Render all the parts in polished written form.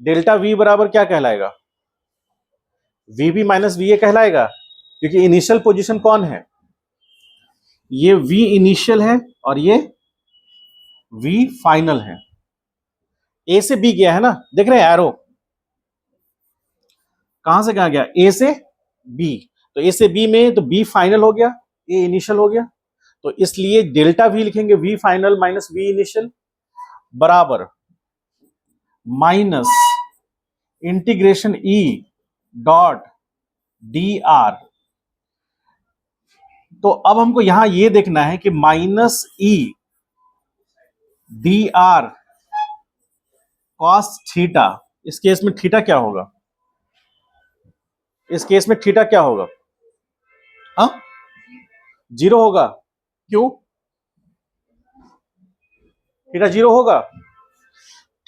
Delta we बराबर क्या कहलाएगा? वीबी माइनस वीए कहलाएगा, क्योंकि इनिशियल पोजीशन कौन है? ये वी इनिशियल है और ये वी फाइनल है। ए से बी गया है ना, देख रहे हैं एरो कहां से कहां गया? ए से बी। तो ए से बी में तो बी फाइनल हो गया, ए इनिशियल हो गया, तो इसलिए डेल्टा वी लिखेंगे V final minus V initial बराबर minus integration E dot D R. तो अब हमको यहां यह देखना है कि minus E D R cos theta, इस केस में थीटा क्या होगा? इस केस में थीटा क्या होगा? हाँ, जीरो होगा। क्यों थीटा जीरो होगा?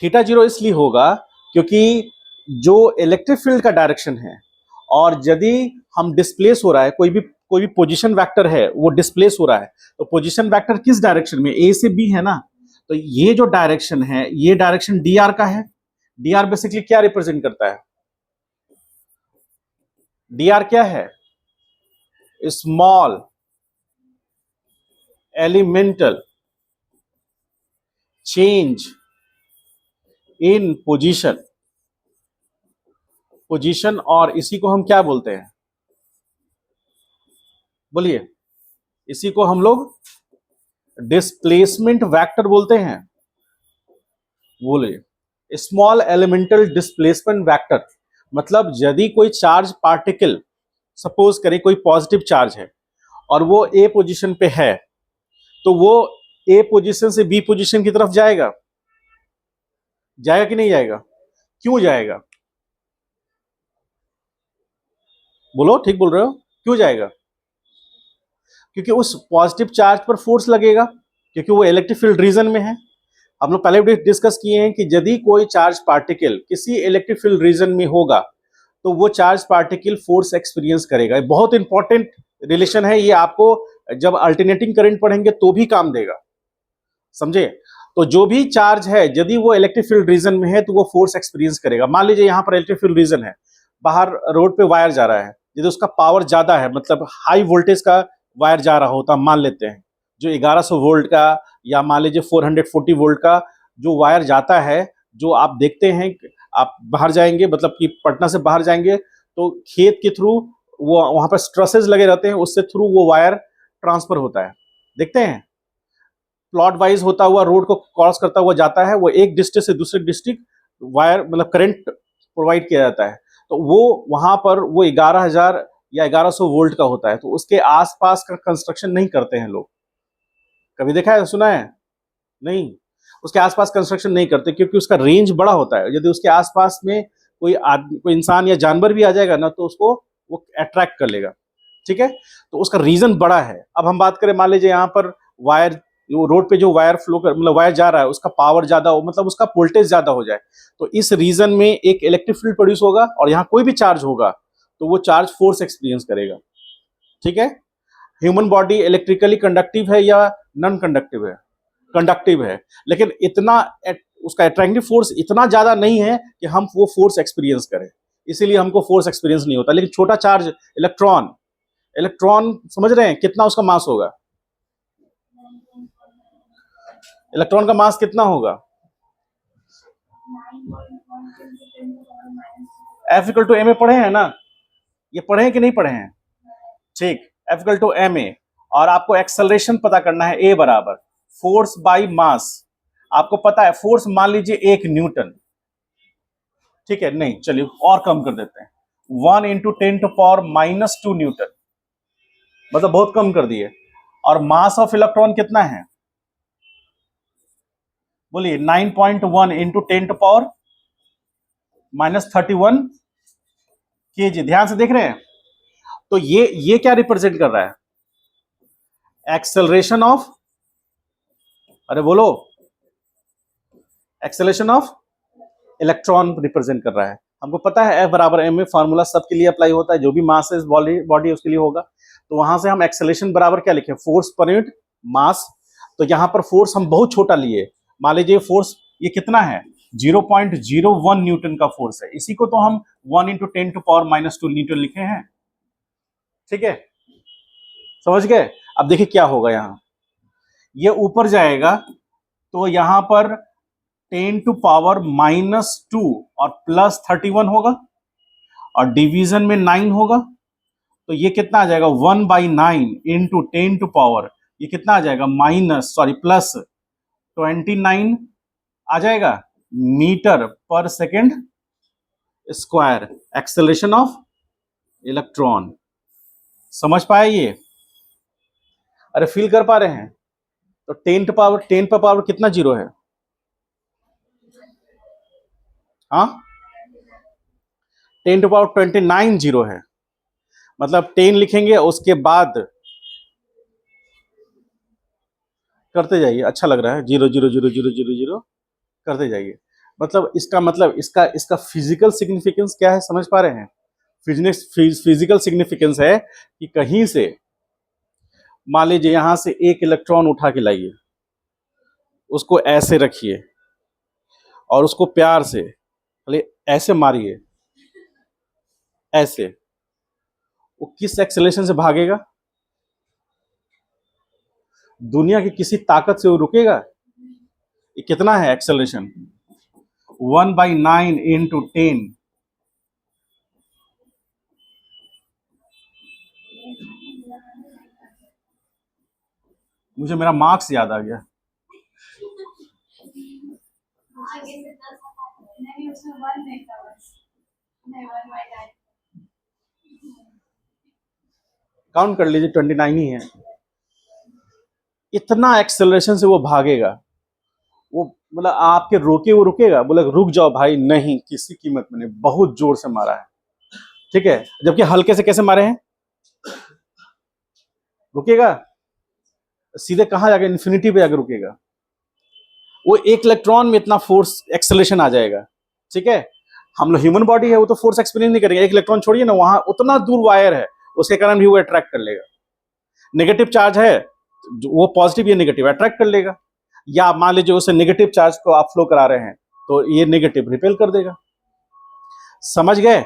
थीटा जीरो इसलिए होगा क्योंकि जो इलेक्ट्रिक फील्ड का डायरेक्शन है, और यदि हम डिस्प्लेस हो रहा है, कोई भी पोजीशन वेक्टर है वो डिस्प्लेस हो रहा है, तो पोजीशन वेक्टर किस डायरेक्शन में? ए से बी है ना, तो ये जो डायरेक्शन है ये डायरेक्शन डी आर का है। डी आर बेसिकली क्या रिप्रेजेंट करता है? डी आर क्या है? Small elemental change in position. Position, और इसी को हम क्या बोलते हैं? बोलिए, इसी को हम लोग डिस्प्लेसमेंट वेक्टर बोलते हैं। बोलिए, स्मॉल एलिमेंटल डिस्प्लेसमेंट वेक्टर मतलब यदि कोई चार्ज पार्टिकल, सपोज करें कोई पॉजिटिव चार्ज है और वो ए पोजीशन पे है, तो वो ए पोजीशन से बी पोजीशन की तरफ जाएगा, जाएगा कि नहीं जाएगा? क्यों जाएगा? बोलो, ठीक बोल रहे हो, क्यों जाएगा? क्योंकि उस पॉजिटिव चार्ज पर फोर्स लगेगा, क्योंकि वो इलेक्ट्रिक फील्ड रीजन में है। हम लोग पहले भी डिस्कस किए हैं कि यदि कोई चार्ज पार्टिकल किसी इलेक्ट्रिक फील्ड रीजन में होगा तो वो चार्ज पार्टिकल फोर्स एक्सपीरियंस करेगा। बहुत इंपॉर्टेंट रिलेशन है ये, आपको जब अल्टरनेटिंग करंट पढ़ेंगे तो भी काम देगा, समझे? तो जो भी चार्ज है यदि वो इलेक्ट्रिक फील्ड रीजन में है तो वो फोर्स एक्सपीरियंस करेगा। मान लीजिए यहाँ पर इलेक्ट्रिक फील्ड रीजन है, बाहर रोड पे वायर जा रहा है, यदि उसका पावर ज्यादा है, मतलब हाई वोल्टेज का वायर जा रहा होता, मान लेते हैं जो 1100 वोल्ट का या मान लीजिए 440 वोल्ट का जो वायर जाता है, जो आप देखते हैं, आप बाहर जाएंगे, मतलब कि पटना से बाहर जाएंगे तो खेत के थ्रू वो वहां पर स्ट्रेसेस लगे रहते हैं, उससे थ्रू वो वायर ट्रांसफर होता है, देखते हैं प्लॉट वाइज होता हुआ रोड को क्रॉस करता हुआ जाता है, वो एक डिस्ट्रिक्ट से दूसरे डिस्ट्रिक्ट वायर मतलब करंट प्रोवाइड किया जाता है, तो वो वहां पर वो 11,000 या 1100 वोल्ट का होता है, तो उसके आसपास का कंस्ट्रक्शन नहीं करते हैं लोग। कभी देखा है, सुना है? नहीं, उसके आसपास कंस्ट्रक्शन नहीं करते क्योंकि उसका रेंज बड़ा होता है। यदि उसके आसपास में कोई आदमी, कोई इंसान या जानवर भी आ जाएगा ना, तो उसको वो अट्रैक्ट कर लेगा, ठीक है? तो उसका रीजन बड़ा है। अब हम बात करें, मान लीजिए यहाँ पर वायर, रोड पे जो वायर फ्लो कर, मतलब वायर जा रहा है, उसका पावर ज्यादा हो, मतलब उसका वोल्टेज ज्यादा हो जाए, तो इस रीजन में एक इलेक्ट्रिक फील्ड प्रोड्यूस होगा और यहाँ कोई भी चार्ज होगा तो वो चार्ज फोर्स एक्सपीरियंस करेगा, ठीक है? ह्यूमन बॉडी इलेक्ट्रिकली कंडक्टिव है या नॉन कंडक्टिव है? कंडक्टिव है, लेकिन इतना उसका अट्रैक्टिव फोर्स इतना ज्यादा नहीं है कि हम वो फोर्स एक्सपीरियंस करें, इसीलिए हमको फोर्स एक्सपीरियंस नहीं होता। लेकिन छोटा चार्ज इलेक्ट्रॉन, इलेक्ट्रॉन समझ रहे हैं कितना उसका मास होगा? इलेक्ट्रॉन का मास कितना होगा? F equal to M A पढ़े हैं ना? ये पढ़े हैं कि नहीं पढ़े हैं? ठीक, F equal to M A, और आपको एक्सेलरेशन पता करना है, A बराबर फोर्स बाई मास। आपको पता है फोर्स मान लीजिए 1 न्यूटन, ठीक है? नहीं, चलिए और कम कर देते हैं, 1 इंटू 10⁻⁻2 न्यूटन, मतलब बहुत कम कर दिए। और मास ऑफ इलेक्ट्रॉन कितना है? बोलिए, 9.1 इंटू 10⁻31 kg। ध्यान से देख रहे हैं? तो ये क्या रिप्रेजेंट कर रहा है? एक्सेलरेशन ऑफ, अरे बोलो, एक्सेलरेशन ऑफ इलेक्ट्रॉन रिप्रेजेंट कर रहा है। हमको पता है F बराबर एम ए, फॉर्मूला सबके लिए अप्लाई होता है, जो भी मास है बॉडी उसके लिए होगा। तो वहां से हम एक्सेलरेशन बराबर क्या लिखे? Force per unit mass. तो यहां पर फोर्स हम बहुत छोटा लिए, मान लीजिए फोर्स ये कितना है? 0.01 न्यूटन का फोर्स है। इसी को तो हम 1 × 10⁻⁻² न्यूटन लिखे हैं। ठीक है, समझ गए। अब देखिए क्या होगा, यहां ये ऊपर जाएगा तो यहां पर 10⁻⁻² और +31 होगा, और डिवीजन में 9 होगा, तो ये कितना आ जाएगा 1/9 इंटू 10 टू पावर, ये कितना आ जाएगा +29 आ जाएगा मीटर पर second square, acceleration of electron. समझ पाए ये? अरे फील कर पा रहे हैं? तो 10 पर पावर कितना जीरो है? हाँ, 10 टू पावर 29 जीरो है। मतलब 10 लिखेंगे, उसके बाद करते जाइए, अच्छा लग रहा है, 0 0 0 0 0 0 करते जाइए। मतलब इसका इसका फिजिकल सिग्निफिकेंस क्या है, समझ पा रहे हैं? फिजिकल सिग्निफिकेंस है कि कहीं से मान लीजिए यहां से एक इलेक्ट्रॉन उठा के लाइए, उसको ऐसे रखिए और उसको प्यार से ऐसे मारिए, ऐसे, वो किस एक्सेलरेशन से भागेगा? दुनिया की किसी ताकत से वो रुकेगा? ये कितना है एक्सेलरेशन? 1/9 इंटू 10। मुझे मेरा मार्क्स याद आ गया। काउंट कर लीजिए, 29 ही है। इतना एक्सेलरेशन से वो भागेगा, वो मतलब आपके रोके वो रुकेगा? बोले रुक जाओ भाई, नहीं, किसी कीमत में नहीं, बहुत जोर से मारा है। ठीक है, जबकि हल्के से कैसे मारे हैं, रुकेगा? सीधे कहां जाके, इन्फिनिटी पे जाके रुकेगा। वो एक इलेक्ट्रॉन में इतना फोर्स एक्सेलरेशन आ जाएगा। ठीक है, हम लोग ह्यूमन बॉडी है, वो तो फोर्स एक्सपीरियंस नहीं करेगा। एक इलेक्ट्रॉन छोड़िए ना, वहां उतना दूर वायर है, उसके कारण भी वो अट्रैक्ट कर लेगा। नेगेटिव चार्ज है, वो पॉजिटिव या नेगेटिव अट्रैक्ट कर लेगा। या मान लीजिए उसे नेगेटिव चार्ज को आप फ्लो करा रहे हैं, तो ये नेगेटिव रिपेल कर देगा। समझ गए?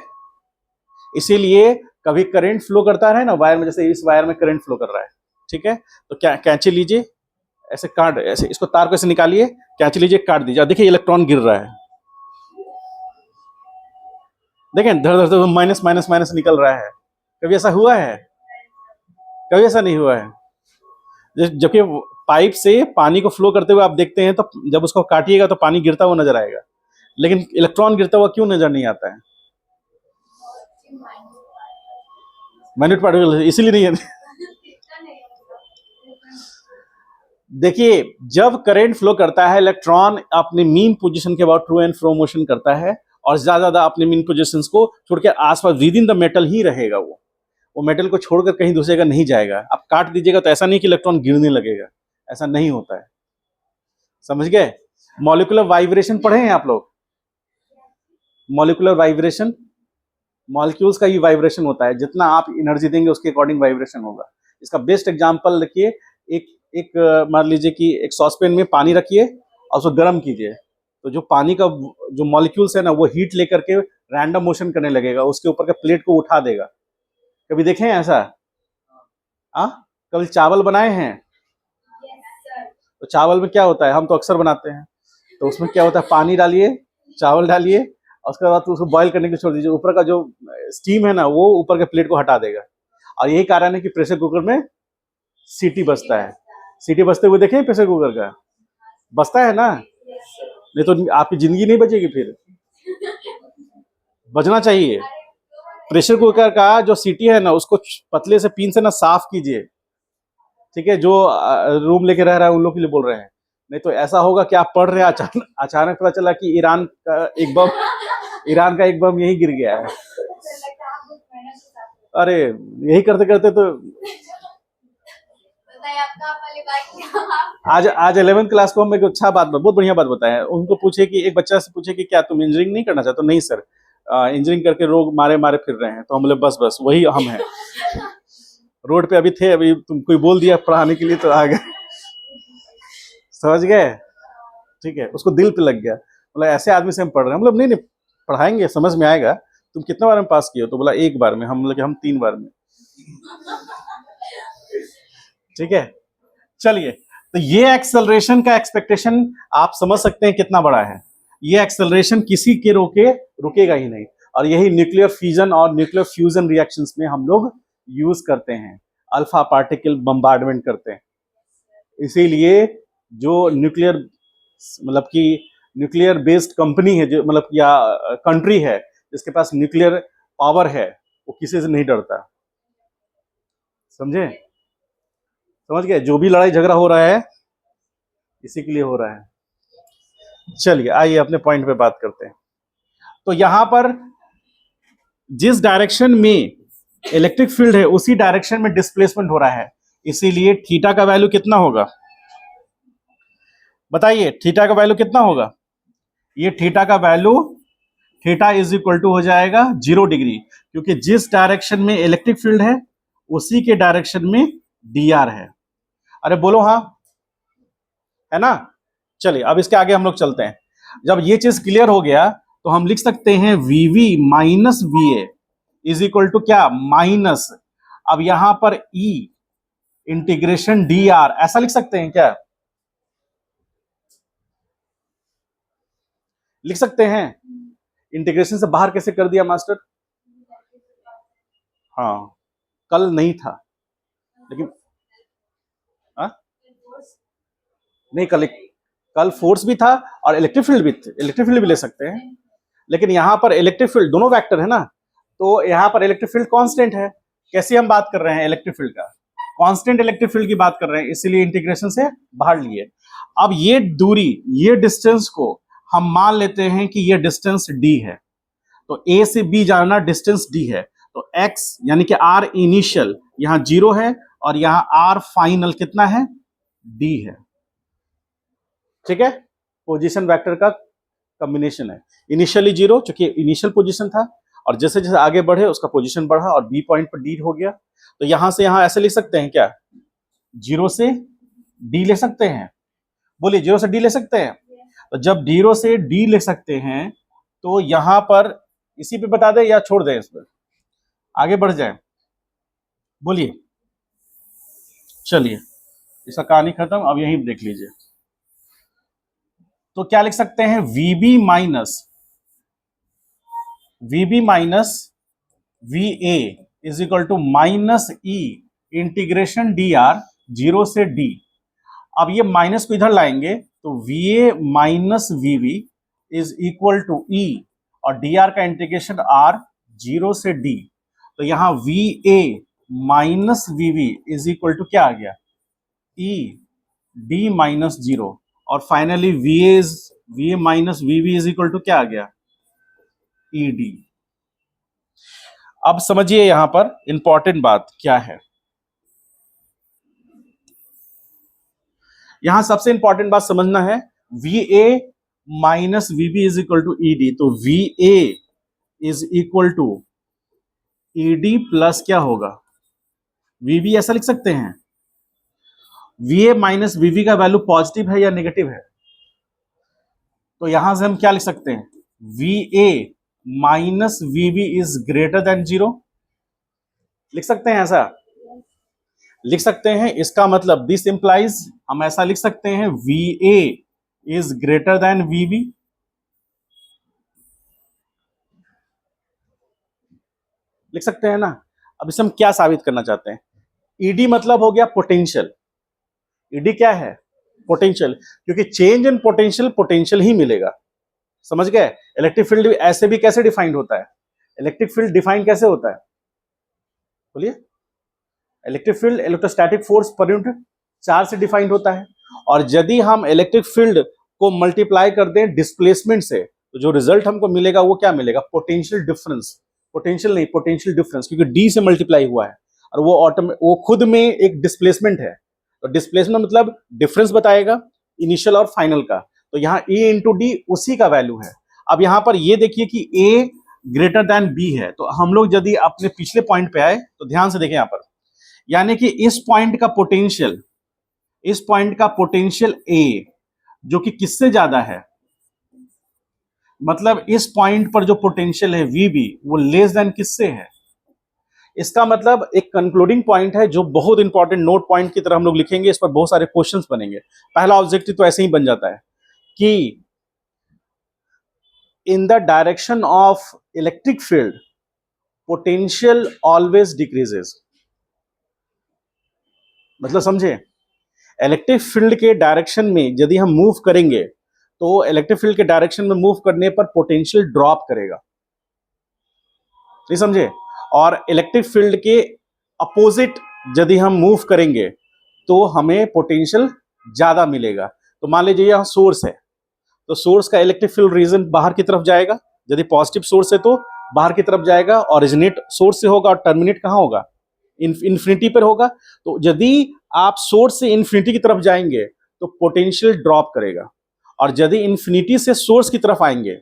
इसीलिए कभी करंट फ्लो करता है ना वायर में, जैसे इस वायर में करंट फ्लो कर रहा है, ठीक है, तो क्या कैंची लीजिए, ऐसे काट, ऐसे इसको तार को ऐसे निकालिए, कैंची लीजिए, काट दीजिए, देखिए इलेक्ट्रॉन गिर रहा है। देखें, धर धर माइनस माइनस माइनस निकल रहा है। कभी ऐसा हुआ है? कभी ऐसा नहीं हुआ है। जबकि पाइप से पानी को फ्लो करते हुए आप देखते हैं, तो जब उसको काटिएगा तो पानी गिरता हुआ नजर आएगा, लेकिन इलेक्ट्रॉन गिरता हुआ क्यों नजर नहीं आता है? माइन्यूट पार्टिकल, इसीलिए नहीं है। देखिए, जब करंट फ्लो करता है, इलेक्ट्रॉन अपने मीन पोजीशन के बाद टू एंड फ्रो मोशन करता है, और ज्यादा अपने मीन पोजीशंस को छोड़कर आसपास विद इन द मेटल ही रहेगा। वो मेटल को छोड़कर कहीं दूसरे का नहीं जाएगा। आप काट दीजिएगा तो ऐसा नहीं कि इलेक्ट्रॉन गिरने लगेगा, ऐसा नहीं होता है। समझ गए? मॉलिक्यूलर वाइब्रेशन पढ़े हैं आप लोग? मॉलिक्यूलर वाइब्रेशन, मॉलिक्यूल्स का ही वाइब्रेशन होता है, जितना आप एनर्जी देंगे उसके अकॉर्डिंग वाइब्रेशन होगा। इसका बेस्ट एग्जांपल देखिए, एक मान लीजिए कि एक सॉसपेन में पानी रखिए और उसको गर्म कीजिए, तो जो पानी का जो मॉलिक्यूल्स है ना, वो हीट लेकर के रैंडम मोशन करने लगेगा, उसके ऊपर के प्लेट को उठा देगा। कभी देखे हैं ऐसा? कभी चावल बनाए हैं? तो चावल में क्या होता है, हम तो अक्सर बनाते हैं, तो उसमें क्या होता है, पानी डालिए, चावल डालिए, और उसके बाद तो उसको बॉईल करने के लिए छोड़ दीजिए, ऊपर का जो स्टीम है ना, वो ऊपर के प्लेट को हटा देगा। और यही कारण है कि प्रेशर कुकर में सीटी बजता है। सीटी बजते हुए देखें प्रेशर कुकर का, बजता है ना, नहीं तो आपकी जिंदगी नहीं बचेगी, फिर बजना चाहिए। प्रेशर कुकर का जो सीटी है ना, उसको पतले से पिन से ना साफ कीजिए। ठीक है, जो रूम लेके रह रहा है उन लोग के लिए बोल रहे हैं, नहीं तो ऐसा होगा कि आप पढ़ रहे हैं, अचानक पता चला कि ईरान का एक बम यही गिर गया है। अरे यही करते करते तो आज 11th क्लास को हम एक अच्छा बात, बहुत बढ़िया बात बताया। उनको पूछे कि एक बच्चा से पूछे कि क्या तुम इंजीनियरिंग नहीं करना चाहते? तो नहीं सर, इंजीनियरिंग करके लोग मारे मारे फिर रहे हैं। तो हम बोले बस वही हम हैं। रोड पे अभी थे, अभी तुम कोई बोल दिया पढ़ाने के लिए तो आ गए। समझ गए? ठीक है, उसको दिल पे लग गया। बोला ऐसे आदमी से हम पढ़ रहे हैं, मतलब नहीं नहीं पढ़ाएंगे, समझ में आएगा। तुम कितने बार में पास किए हो? तो बोला एक बार में। हम बोले हम 3 बार में। ठीक है, चलिए। तो ये एक्सेलरेशन का एक्सपेक्टेशन आप समझ सकते हैं कितना बड़ा है। ये एक्सेलरेशन किसी के रुकेगा ही नहीं, और यही न्यूक्लियर फ्यूजन और न्यूक्लियर फ्यूजन रिएक्शंस में हम लोग यूज करते हैं, अल्फा पार्टिकल बम्बार्डमेंट करते हैं। इसीलिए जो न्यूक्लियर मतलब कि न्यूक्लियर बेस्ड कंपनी है, जो मतलब या कंट्री है जिसके पास न्यूक्लियर पावर है, वो किसी से नहीं डरता। समझे? समझ गए? जो भी लड़ाई झगड़ा हो रहा है इसी के लिए हो रहा है। चलिए आइए अपने पॉइंट पे बात करते हैं। तो यहां पर जिस डायरेक्शन में इलेक्ट्रिक फील्ड है उसी डायरेक्शन में डिस्प्लेसमेंट हो रहा है, इसीलिए थीटा का वैल्यू कितना होगा? बताइए थीटा का वैल्यू कितना होगा? ये थीटा का value, theta is equal to हो जाएगा 0 डिग्री, क्योंकि जिस डायरेक्शन में इलेक्ट्रिक फील्ड है उसी के डायरेक्शन में dr है। अरे बोलो हाँ, है ना? चलिए अब इसके आगे हम लोग चलते हैं। जब ये चीज क्लियर हो गया तो हम लिख सकते हैं VV minus VA is equal to क्या? माइनस, अब यहां पर E इंटीग्रेशन dr, ऐसा लिख सकते हैं क्या? लिख सकते हैं। इंटीग्रेशन से बाहर कैसे कर दिया मास्टर? हाँ, कल नहीं था लेकिन नहीं, कल फोर्स भी था और इलेक्ट्रिक फील्ड भी थे, इलेक्ट्रिक फील्ड भी ले सकते हैं। लेकिन यहां पर इलेक्ट्रिक फील्ड दोनों वेक्टर है ना, तो यहां पर इलेक्ट्रिक फील्ड कांस्टेंट है। कैसे हम बात कर रहे हैं इलेक्ट्रिक फील्ड का? कांस्टेंट इलेक्ट्रिक फील्ड की बात कर रहे हैं, इसीलिए इंटीग्रेशन से बाहर लिए। अब ये दूरी, ये डिस्टेंस को हम मान लेते हैं कि ये डिस्टेंस d है। तो a से b जाना डिस्टेंस d है, तो x यानी कि r इनिशियल यहां 0 है और यहां r फाइनल कितना है? d है। ठीक है, पोजीशन वेक्टर का कॉम्बिनेशन है। इनिशियली 0 चूंकि इनिशियल पोजीशन था, और जैसे जैसे आगे बढ़े उसका पोजीशन बढ़ा और बी पॉइंट पर डी हो गया। तो यहां से यहां ऐसे लिख सकते हैं क्या? 0 से डी ले सकते हैं। बोलिए 0 से डी ले सकते हैं। तो जब 0 से डी ले सकते हैं तो यहां पर इसी पे बता दें या छोड़ दें, इस पर आगे बढ़ जाए? बोलिए। चलिए इसका कहानी खत्म, अब यहीं देख लीजिए। तो क्या लिख सकते हैं? VB minus VA is equal to minus E integration dr 0 से d। अब ये माइनस को इधर लाएंगे तो VA minus VB is equal to E और dr का इंटीग्रेशन r 0 से d। तो यहां VA minus VB is equal to क्या आ गया? E d माइनस 0, और finally VA minus VB is equal to क्या आ गया? ED। अब समझिए यहां पर इंपॉर्टेंट बात क्या है। यहां सबसे इंपॉर्टेंट बात समझना है, VA minus VB is equal to ED। तो VA is equal to ED plus क्या होगा? VB। ऐसा लिख सकते हैं। VA माइनस VB का वैल्यू पॉजिटिव है या नेगेटिव है? तो यहां से हम क्या लिख सकते हैं? VA minus VB is greater then 0। लिख सकते हैं ऐसा? लिख सकते हैं। इसका मतलब दिस इंप्लाइज, हम ऐसा लिख सकते हैं, VA is greater then VB। लिख सकते हैं ना? अब इसे हम क्या साबित करना चाहते हैं? ED मतलब हो गया पोटेंशियल। ED क्या है? पोटेंशियल, क्योंकि चेंज इन पोटेंशियल पोटेंशियल ही मिलेगा। समझ गए? इलेक्ट्रिक फील्ड ऐसे भी कैसे डिफाइंड होता है? इलेक्ट्रिक फील्ड डिफाइन कैसे होता है? बोलिए। Electric field electrostatic force per unit charge से डिफाइंड होता है, और यदि हम इलेक्ट्रिक फील्ड को मल्टीप्लाई कर दें डिस्प्लेसमेंट से तो जो रिजल्ट हमको मिलेगा वो क्या मिलेगा? Potential difference. पोटेंशियल नहीं, पोटेंशियल डिफरेंस, क्योंकि डी से मल्टीप्लाई हुआ है और वो खुद में एक डिस्प्लेसमेंट है। तो डिस्प्लेसमेंट मतलब डिफरेंस बताएगा इनिशियल और फाइनल का। तो यहाँ E इंटू डी उसी का वैल्यू है। अब यहाँ पर ये देखिए कि A ग्रेटर देन B है, तो हम लोग यदि अपने पिछले पॉइंट पे आए तो ध्यान से देखें यहाँ पर, यानी कि इस पॉइंट का पोटेंशियल A जो कि किससे ज्यादा है? मतलब इस पॉइंट पर जो पोटेंशियल है वीबी वो लेस देन किससे है। इसका मतलब एक कंक्लूडिंग पॉइंट है जो बहुत इंपॉर्टेंट नोट पॉइंट की तरह हम लोग लिखेंगे, इस पर बहुत सारे क्वेश्चंस बनेंगे। पहला ऑब्जेक्टिव तो ऐसे ही बन जाता है कि इन the direction of electric field potential always decreases. मतलब समझे, इलेक्ट्रिक फील्ड के डायरेक्शन में यदि हम मूव करेंगे तो इलेक्ट्रिक फील्ड के डायरेक्शन में मूव करने पर पोटेंशियल ड्रॉप करेगा, नहीं समझे। और इलेक्ट्रिक फील्ड के अपोजिट यदि हम मूव करेंगे तो हमें पोटेंशियल ज्यादा मिलेगा। तो मान लीजिए यह सोर्स है, तो सोर्स का इलेक्ट्रिक फील्ड रीजन बाहर की तरफ जाएगा, यदि पॉजिटिव सोर्स है तो बाहर की तरफ जाएगा, ओरिजिनेट सोर्स से होगा और टर्मिनेट कहां होगा, इन्फिनिटी पर होगा। तो यदि आप सोर्स से इन्फिनिटी की तरफ जाएंगे तो पोटेंशियल ड्रॉप करेगा, और यदि इन्फिनिटी से सोर्स की तरफ आएंगे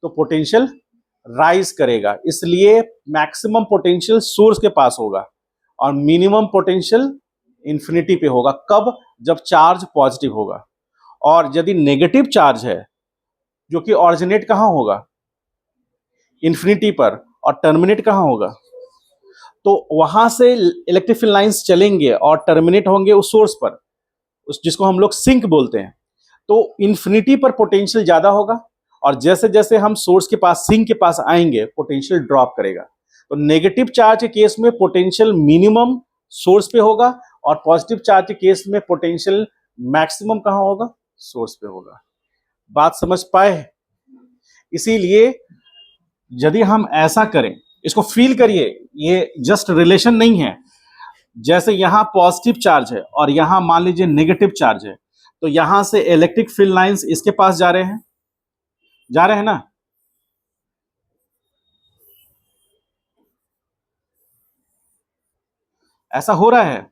तो पोटेंशियल राइज करेगा। इसलिए मैक्सिमम पोटेंशियल सोर्स के पास होगा और मिनिमम पोटेंशियल इन्फिनिटी पे होगा। कब? जब चार्ज पॉजिटिव होगा। और यदि नेगेटिव चार्ज है जो कि ऑरिजिनेट कहां होगा, इन्फिनिटी पर, और टर्मिनेट कहां होगा, तो वहां से इलेक्ट्रिक फील्ड लाइंस चलेंगे और टर्मिनेट होंगे उस सोर्स पर, उस जिसको हम लोग सिंक बोलते हैं। तो इन्फिनिटी पर पोटेंशियल ज्यादा होगा, और जैसे जैसे हम सोर्स के पास, सिंक के पास आएंगे, पोटेंशियल ड्रॉप करेगा। तो नेगेटिव चार्ज के केस में पोटेंशियल मिनिमम सोर्स पे होगा, और पॉजिटिव चार्ज के केस में पोटेंशियल मैक्सिमम कहां होगा, सोर्स पे होगा। बात समझ पाए? इसीलिए यदि हम ऐसा करें, इसको फील करिए, ये जस्ट रिलेशन नहीं है। जैसे यहां पॉजिटिव चार्ज है और यहां मान लीजिए नेगेटिव चार्ज है, तो यहां से इलेक्ट्रिक फील्ड लाइंस इसके पास जा रहे हैं, जा रहे हैं ना। ऐसा हो रहा है,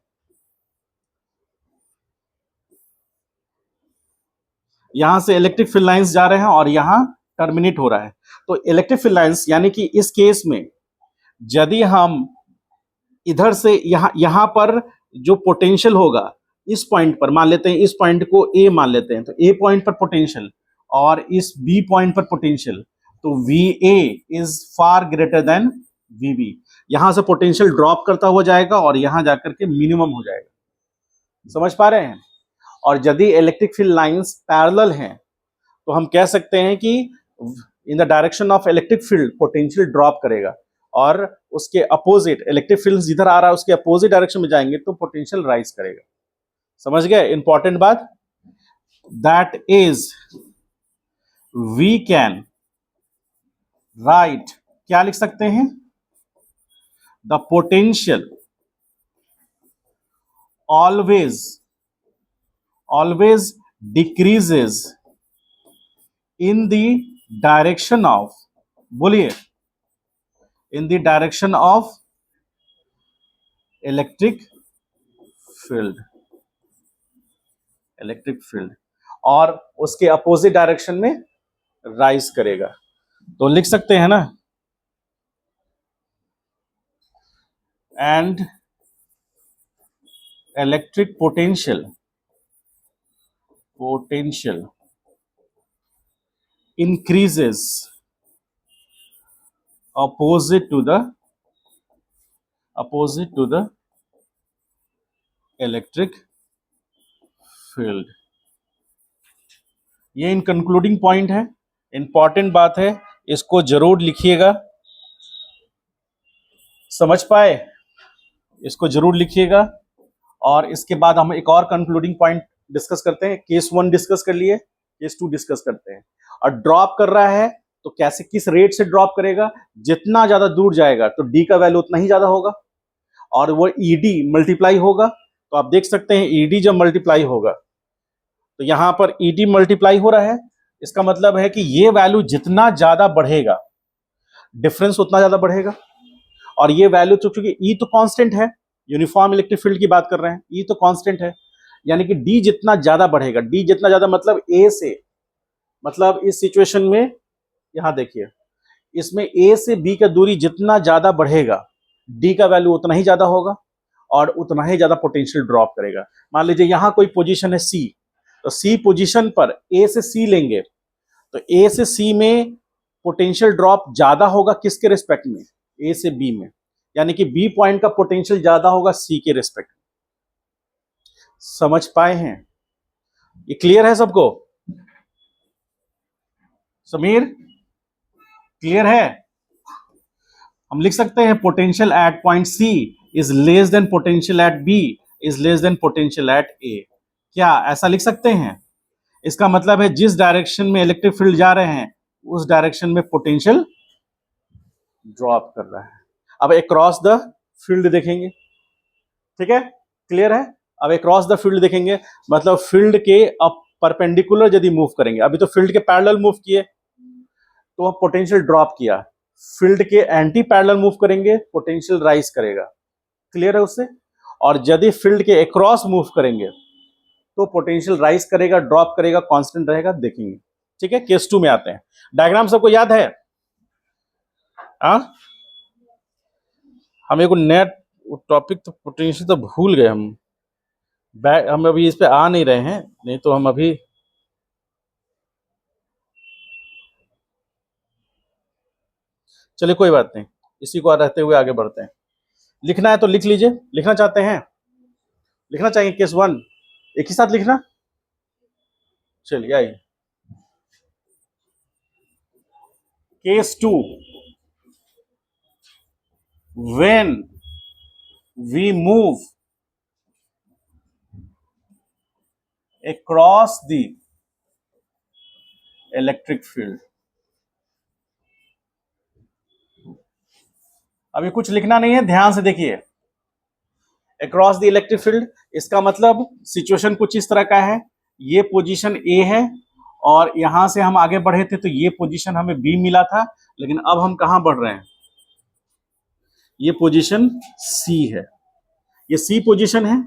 यहां से इलेक्ट्रिक फील्ड लाइंस जा रहे हैं और यहां टर्मिनेट हो रहा है। तो इलेक्ट्रिक फील्ड लाइंस यानी कि इस केस में यदि हम इधर से यहां पर जो पोटेंशियल होगा, इस पॉइंट पर मान लेते हैं, इस पॉइंट को ए मान लेते हैं, तो ए पॉइंट पर पोटेंशियल और इस बी पॉइंट पर पोटेंशियल, तो V A is far greater than V B. यहां से पोटेंशियल ड्रॉप करता हुआ जाएगा और यहां जाकर के मिनिमम हो जाएगा। समझ पा रहे हैं? और यदि इलेक्ट्रिक फील्ड लाइंस पैरेलल हैं तो हम कह सकते हैं कि इन the direction of electric field potential drop करेगा, और उसके अपोजिट इलेक्ट्रिक फील्ड जिधर आ रहा है उसके अपोजिट डायरेक्शन में जाएंगे तो पोटेंशियल राइज करेगा। समझ गए इंपॉर्टेंट बात? That is we can write, क्या लिख सकते हैं, the potential always decreases in the direction of, बोलिए, in the direction of electric field, और उसके अपोजिट डायरेक्शन में राइज करेगा। तो लिख सकते हैं ना, and electric potential increases opposite to the electric field। ये इन कंक्लूडिंग पॉइंट है, इंपॉर्टेंट बात है, इसको जरूर लिखिएगा। समझ पाए? इसको जरूर लिखिएगा। और इसके बाद हम एक और कंक्लूडिंग पॉइंट डिस्कस करते हैं। केस 1 डिस्कस कर लिए, केस 2 डिस्कस करते हैं। और ड्रॉप कर रहा है तो कैसे, किस रेट से ड्रॉप करेगा, जितना ज्यादा दूर जाएगा तो डी का वैल्यू उतना ही ज्यादा होगा, और वो ईडी मल्टीप्लाई होगा। तो आप देख सकते हैं ईडी जब मल्टीप्लाई होगा तो यहां पर ईडी मल्टीप्लाई हो रहा है, इसका मतलब है कि ये वैल्यू जितना ज्यादा बढ़ेगा डिफरेंस उतना ज्यादा बढ़ेगा। और ये वैल्यू चूंकि ई तो कांस्टेंट है, यूनिफॉर्म इलेक्ट्रिक फील्ड की बात कर रहे हैं, ई तो कांस्टेंट है, यानी कि डी जितना ज्यादा बढ़ेगा, डी जितना ज्यादा मतलब ए से, मतलब इस सिचुएशन में यहां देखिए, इसमें ए से बी का दूरी जितना ज्यादा बढ़ेगा डी का वैल्यू उतना ही ज्यादा होगा और उतना ही ज्यादा पोटेंशियल ड्रॉप करेगा। मान लीजिए यहां कोई पोजीशन है सी, तो सी पोजीशन पर ए से सी लेंगे तो ए से सी में पोटेंशियल ड्रॉप ज्यादा होगा किसके रिस्पेक्ट में, ए से बी में, यानी कि बी पॉइंट का पोटेंशियल ज्यादा होगा सी के रिस्पेक्ट में। समझ पाए हैं? ये क्लियर है सबको? समीर क्लियर है? हम लिख सकते हैं potential at point C is less than potential at B is less than potential at A. क्या ऐसा लिख सकते हैं? इसका मतलब है जिस डायरेक्शन में इलेक्ट्रिक फील्ड जा रहे हैं उस डायरेक्शन में पोटेंशियल ड्रॉप कर रहा है। अब अक्रॉस द फील्ड देखेंगे, ठीक है, क्लियर है? अब अक्रॉस द फील्ड देखेंगे, मतलब फील्ड के अब परपेंडिकुलर यदि मूव करेंगे, अभी तो फील्ड के पैरेलल मूव किए तो पोटेंशियल ड्रॉप किया, फील्ड के एंटी पैरेलल मूव करेंगे पोटेंशियल राइज करेगा, क्लियर है उससे? और यदि फील्ड के अक्रॉस मूव करेंगे तो पोटेंशियल राइज करेगा, ड्रॉप करेगा, कांस्टेंट रहेगा, देखेंगे, ठीक है? केस 2 में आते हैं। डायग्राम सबको याद है? हम एक नया टॉपिक तो पोटेंशियल तो भूल गए हम अभी इस पे आ नहीं रहे हैं, नहीं तो हम अभी चलिए कोई बात नहीं, इसी को रहते हुए आगे बढ़ते हैं। लिखना है तो लिख लीजिए, लिखना चाहते हैं, लिखना चाहिए केस 1 एक ही साथ लिखना। चलिए आइए, case 2, when we move across the electric field। अभी कुछ लिखना नहीं है, ध्यान से देखिए। across the electric field, इसका मतलब सिचुएशन कुछ इस तरह का है, ये पोजीशन ए है और यहां से हम आगे बढ़े थे तो ये पोजीशन हमें बी मिला था, लेकिन अब हम कहां बढ़ रहे हैं, ये पोजीशन सी है, ये सी पोजीशन है,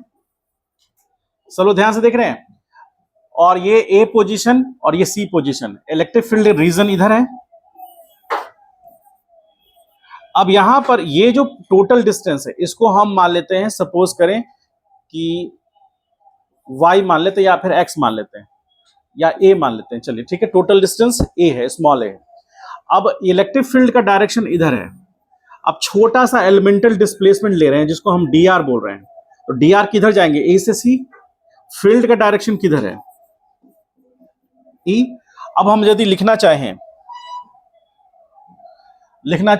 चलो ध्यान से देख रहे हैं, और ये ए पोजीशन और ये सी पोजीशन, इलेक्ट्रिक फील्ड रीजन इधर है। अब यहां पर ये जो टोटल डिस्टेंस है इसको हम मान लेते हैं, सपोज करें कि y मान लेते हैं या फिर x मान लेते हैं या a मान लेते हैं, चलिए ठीक है, टोटल डिस्टेंस a है, स्मॉल a है। अब इलेक्ट्रिक फील्ड का डायरेक्शन इधर है, अब छोटा सा एलिमेंटल डिस्प्लेसमेंट ले रहे हैं जिसको हम dr बोल रहे हैं, तो dr किधर जाएंगे, a से c, फील्ड का डायरेक्शन किधर है, e। अब हम यदि लिखना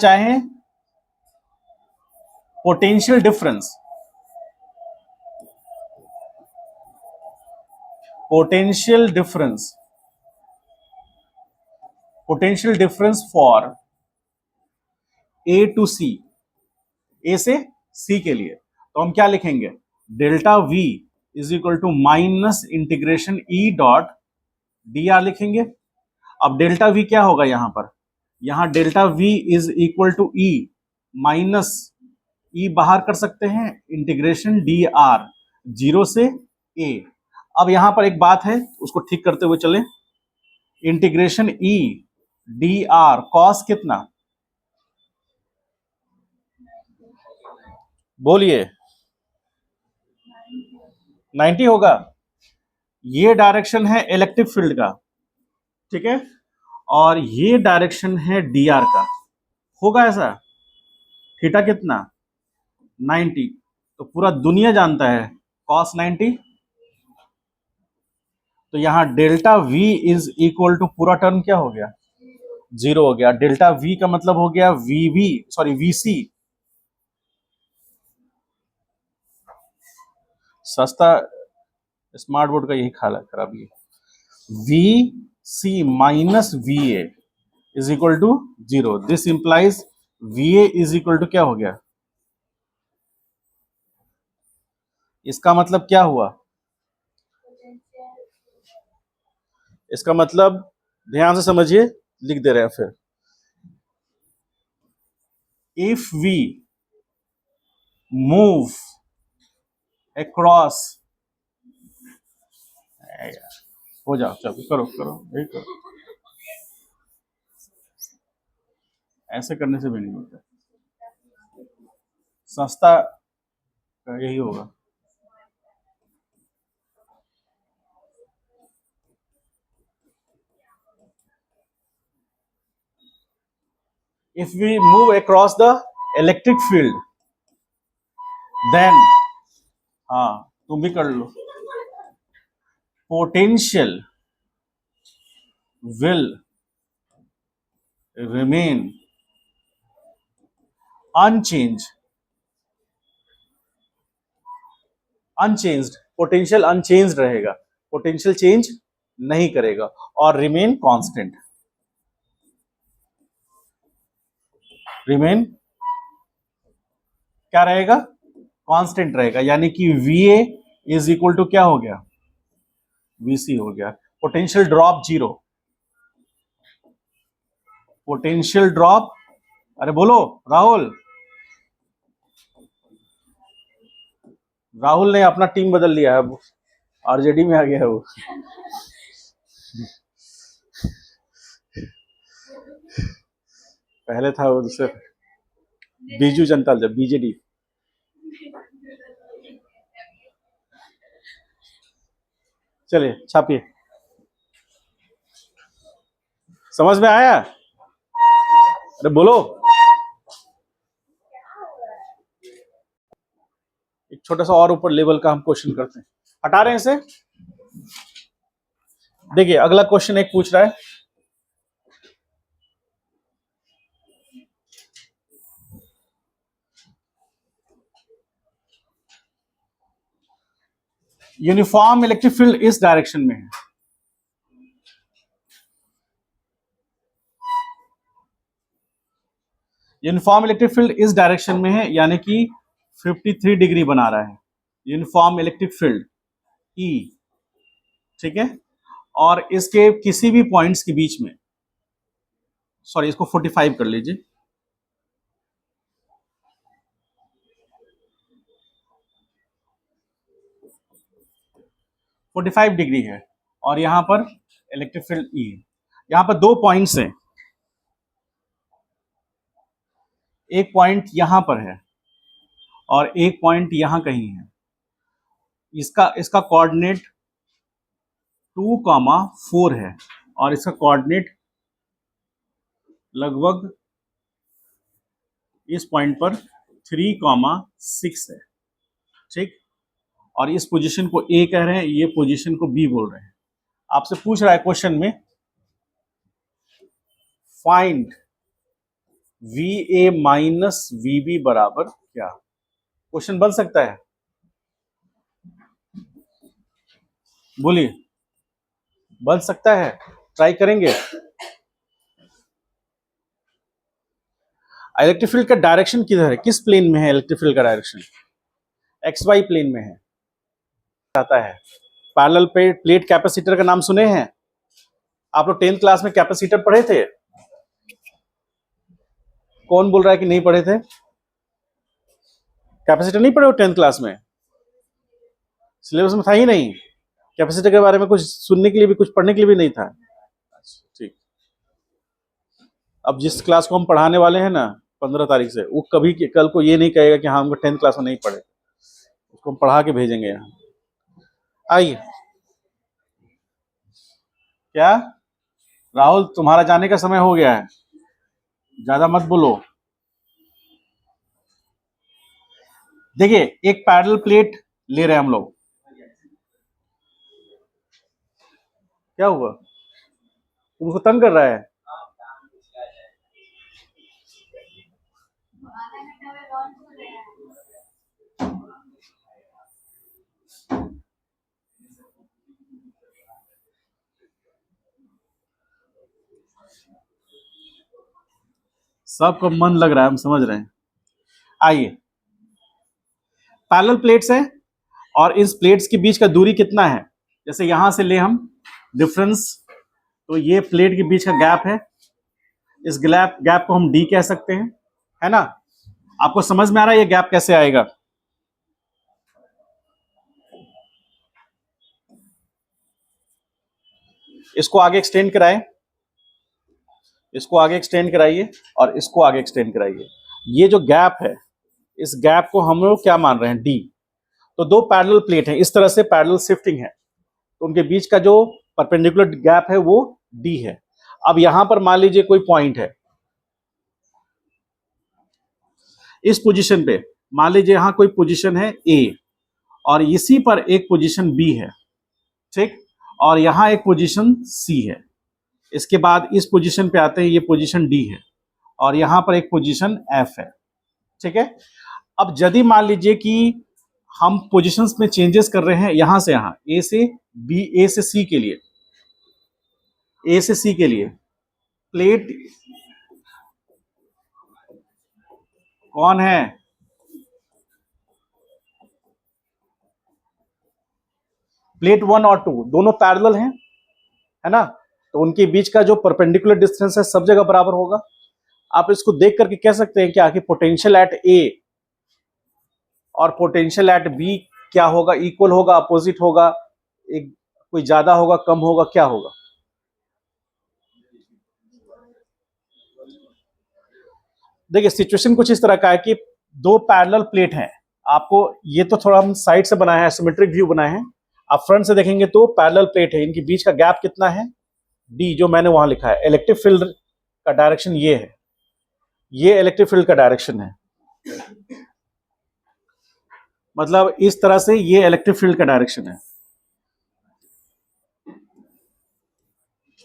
चाहें potential difference, potential difference for A to C, A से सी के लिए, तो हम क्या लिखेंगे, delta V is equal to minus integration E dot D R लिखेंगे। अब डेल्टा वी क्या होगा यहां पर, यहां delta V is equal to E minus E बाहर कर सकते हैं, इंटीग्रेशन डी आर, 0 से ए। अब यहां पर एक बात है उसको ठीक करते हुए चले, इंटीग्रेशन ई डी आर कॉस कितना, बोलिए 90 होगा। ये डायरेक्शन है इलेक्ट्रिक फील्ड का, ठीक है, और ये डायरेक्शन है डी आर का, होगा ऐसा, थीटा कितना 90, तो पूरा दुनिया जानता है कॉस 90, तो यहां delta V is equal to पूरा टर्म क्या हो गया, 0 हो गया। डेल्टा वी का मतलब हो गया वीसी, सस्ता स्मार्ट बोर्ड का यही खाला खराबी है, V C minus V A is equal to 0, this implies V A is equal to क्या हो गया, इसका मतलब क्या हुआ, इसका मतलब ध्यान से समझिए, लिख दे रहे हैं फिर, इफ वी मूव अक्रॉस, हो जाओ चलो करो यही करो, ऐसे करने से भी नहीं होता, सस्ता यही होगा। if we move across the electric field then हाँ तुम भी कर लो, potential will remain unchanged, potential unchanged रहेगा, पोटेंशियल चेंज नहीं करेगा, और रिमेन कांस्टेंट, रिमेन क्या रहेगा, कांस्टेंट रहेगा, यानी कि VA इज इक्वल टू क्या हो गया, VC हो गया। Potential drop zero, potential drop, अरे बोलो राहुल, राहुल ने अपना टीम बदल लिया है, अब आरजेडी में आ गया है वो। पहले था वो दूसरे बीजू जनता दल, BJD। चलिए छापिए, समझ में आया, अरे बोलो। एक छोटा सा और ऊपर लेवल का हम क्वेश्चन करते हैं, हटा रहे हैं इसे। देखिए अगला क्वेश्चन एक पूछ रहा है, यूनिफॉर्म इलेक्ट्रिक फील्ड इस डायरेक्शन में है, यूनिफॉर्म इलेक्ट्रिक फील्ड इस डायरेक्शन में है, यानी कि 53 डिग्री बना रहा है यूनिफॉर्म इलेक्ट्रिक फील्ड E, ठीक है, और इसके किसी भी पॉइंट्स के बीच में, सॉरी इसको 45 कर लीजिए, डिग्री है, और यहां पर इलेक्ट्रिक फील्ड E है। यहां पर दो पॉइंट्स हैं, एक पॉइंट यहां पर है और एक पॉइंट यहां कहीं है, इसका कोऑर्डिनेट 2,4 है और इसका कोऑर्डिनेट लगभग इस पॉइंट पर 3,6 है, ठीक, और इस पोजीशन को A कह रहे हैं, ये पोजीशन को B बोल रहे हैं। आपसे पूछ रहा है क्वेश्चन में, फाइंड VA माइनस VB बराबर क्या, क्वेश्चन बन सकता है, बोलिए, बन सकता है, ट्राई करेंगे। इलेक्ट्रिक फील्ड का डायरेक्शन किधर है, किस प्लेन में है इलेक्ट्रिक फील्ड का डायरेक्शन, XY प्लेन में है, आता है। पैरेलल प्लेट कैपेसिटर का नाम सुने हैं आप लोग, 10th क्लास में कैपेसिटर पढ़े थे, कौन बोल रहा है कि नहीं पढ़े थे, कैपेसिटर नहीं पढ़े हो 10th क्लास में, सिलेबस में था ही नहीं, कैपेसिटर के बारे में कुछ सुनने के लिए भी, कुछ पढ़ने के लिए भी नहीं था, ठीक। अब जिस क्लास को हम पढ़ाने वाले हैं ना 15 तारीख से, वो कभी कल को ये नहीं कहेगा कि हाँ हम 10th क्लास में नहीं पढ़े, उसको हम पढ़ा के भेजेंगे यहाँ। आइए, क्या राहुल तुम्हारा जाने का समय हो गया है, ज्यादा मत बोलो। देखिए एक पैरेलल प्लेट ले रहे हैं हम लोग, क्या हुआ, तुमको तंग कर रहा है, सबको मन लग रहा है, हम समझ रहे हैं। आइए, पैरेलल प्लेट्स हैं और इस प्लेट्स के बीच का दूरी कितना है, जैसे यहां से ले हम डिफरेंस, तो ये प्लेट के बीच का गैप है, इस गैप को हम D कह सकते हैं, है ना। आपको समझ में आ रहा है ये गैप कैसे आएगा, इसको आगे एक्सटेंड कराएं, इसको आगे एक्सटेंड कराइए और इसको आगे एक्सटेंड कराइए, ये जो गैप है इस गैप को हम लोग क्या मान रहे हैं, D। तो दो पैरेलल प्लेट हैं, इस तरह से पैरेलल शिफ्टिंग है, तो उनके बीच का जो परपेंडिकुलर गैप है वो D है। अब यहां पर मान लीजिए कोई पॉइंट है, इस पोजीशन पे मान लीजिए यहाँ कोई पोजीशन है ए और इसी पर एक पोजीशन बी है, ठीक, और यहाँ एक पोजीशन सी है। इसके बाद इस पोजीशन पे आते हैं, ये पोजीशन डी है और यहाँ पर एक पोजीशन एफ है, ठीक है। अब यदि मान लीजिए कि हम पोजीशंस में चेंजेस कर रहे हैं यहां से यहां, ए से बी, ए से सी के लिए, ए से सी के लिए प्लेट कौन है, प्लेट 1 और 2 दोनों पैरेलल हैं, है ना, तो उनके बीच का जो परपेंडिकुलर डिस्टेंस है सब जगह बराबर होगा। आप इसको देख करके कह सकते हैं क्या कि पोटेंशियल एट ए और पोटेंशियल एट बी क्या होगा, इक्वल होगा, अपोजिट होगा, एक कोई ज्यादा होगा, कम होगा, क्या होगा। देखिए सिचुएशन कुछ इस तरह का है कि दो पैरेलल प्लेट हैं, आपको ये तो थोड़ा हम साइड से बनाए हैं, सिमेट्रिक व्यू बनाए हैं, आप फ्रंट से देखेंगे तो पैरेलल प्लेट है, इनके बीच का गैप कितना है, डी, जो मैंने वहां लिखा है। इलेक्ट्रिक फील्ड का डायरेक्शन ये है, ये इलेक्ट्रिक फील्ड का डायरेक्शन है, मतलब इस तरह से ये इलेक्ट्रिक फील्ड का डायरेक्शन है,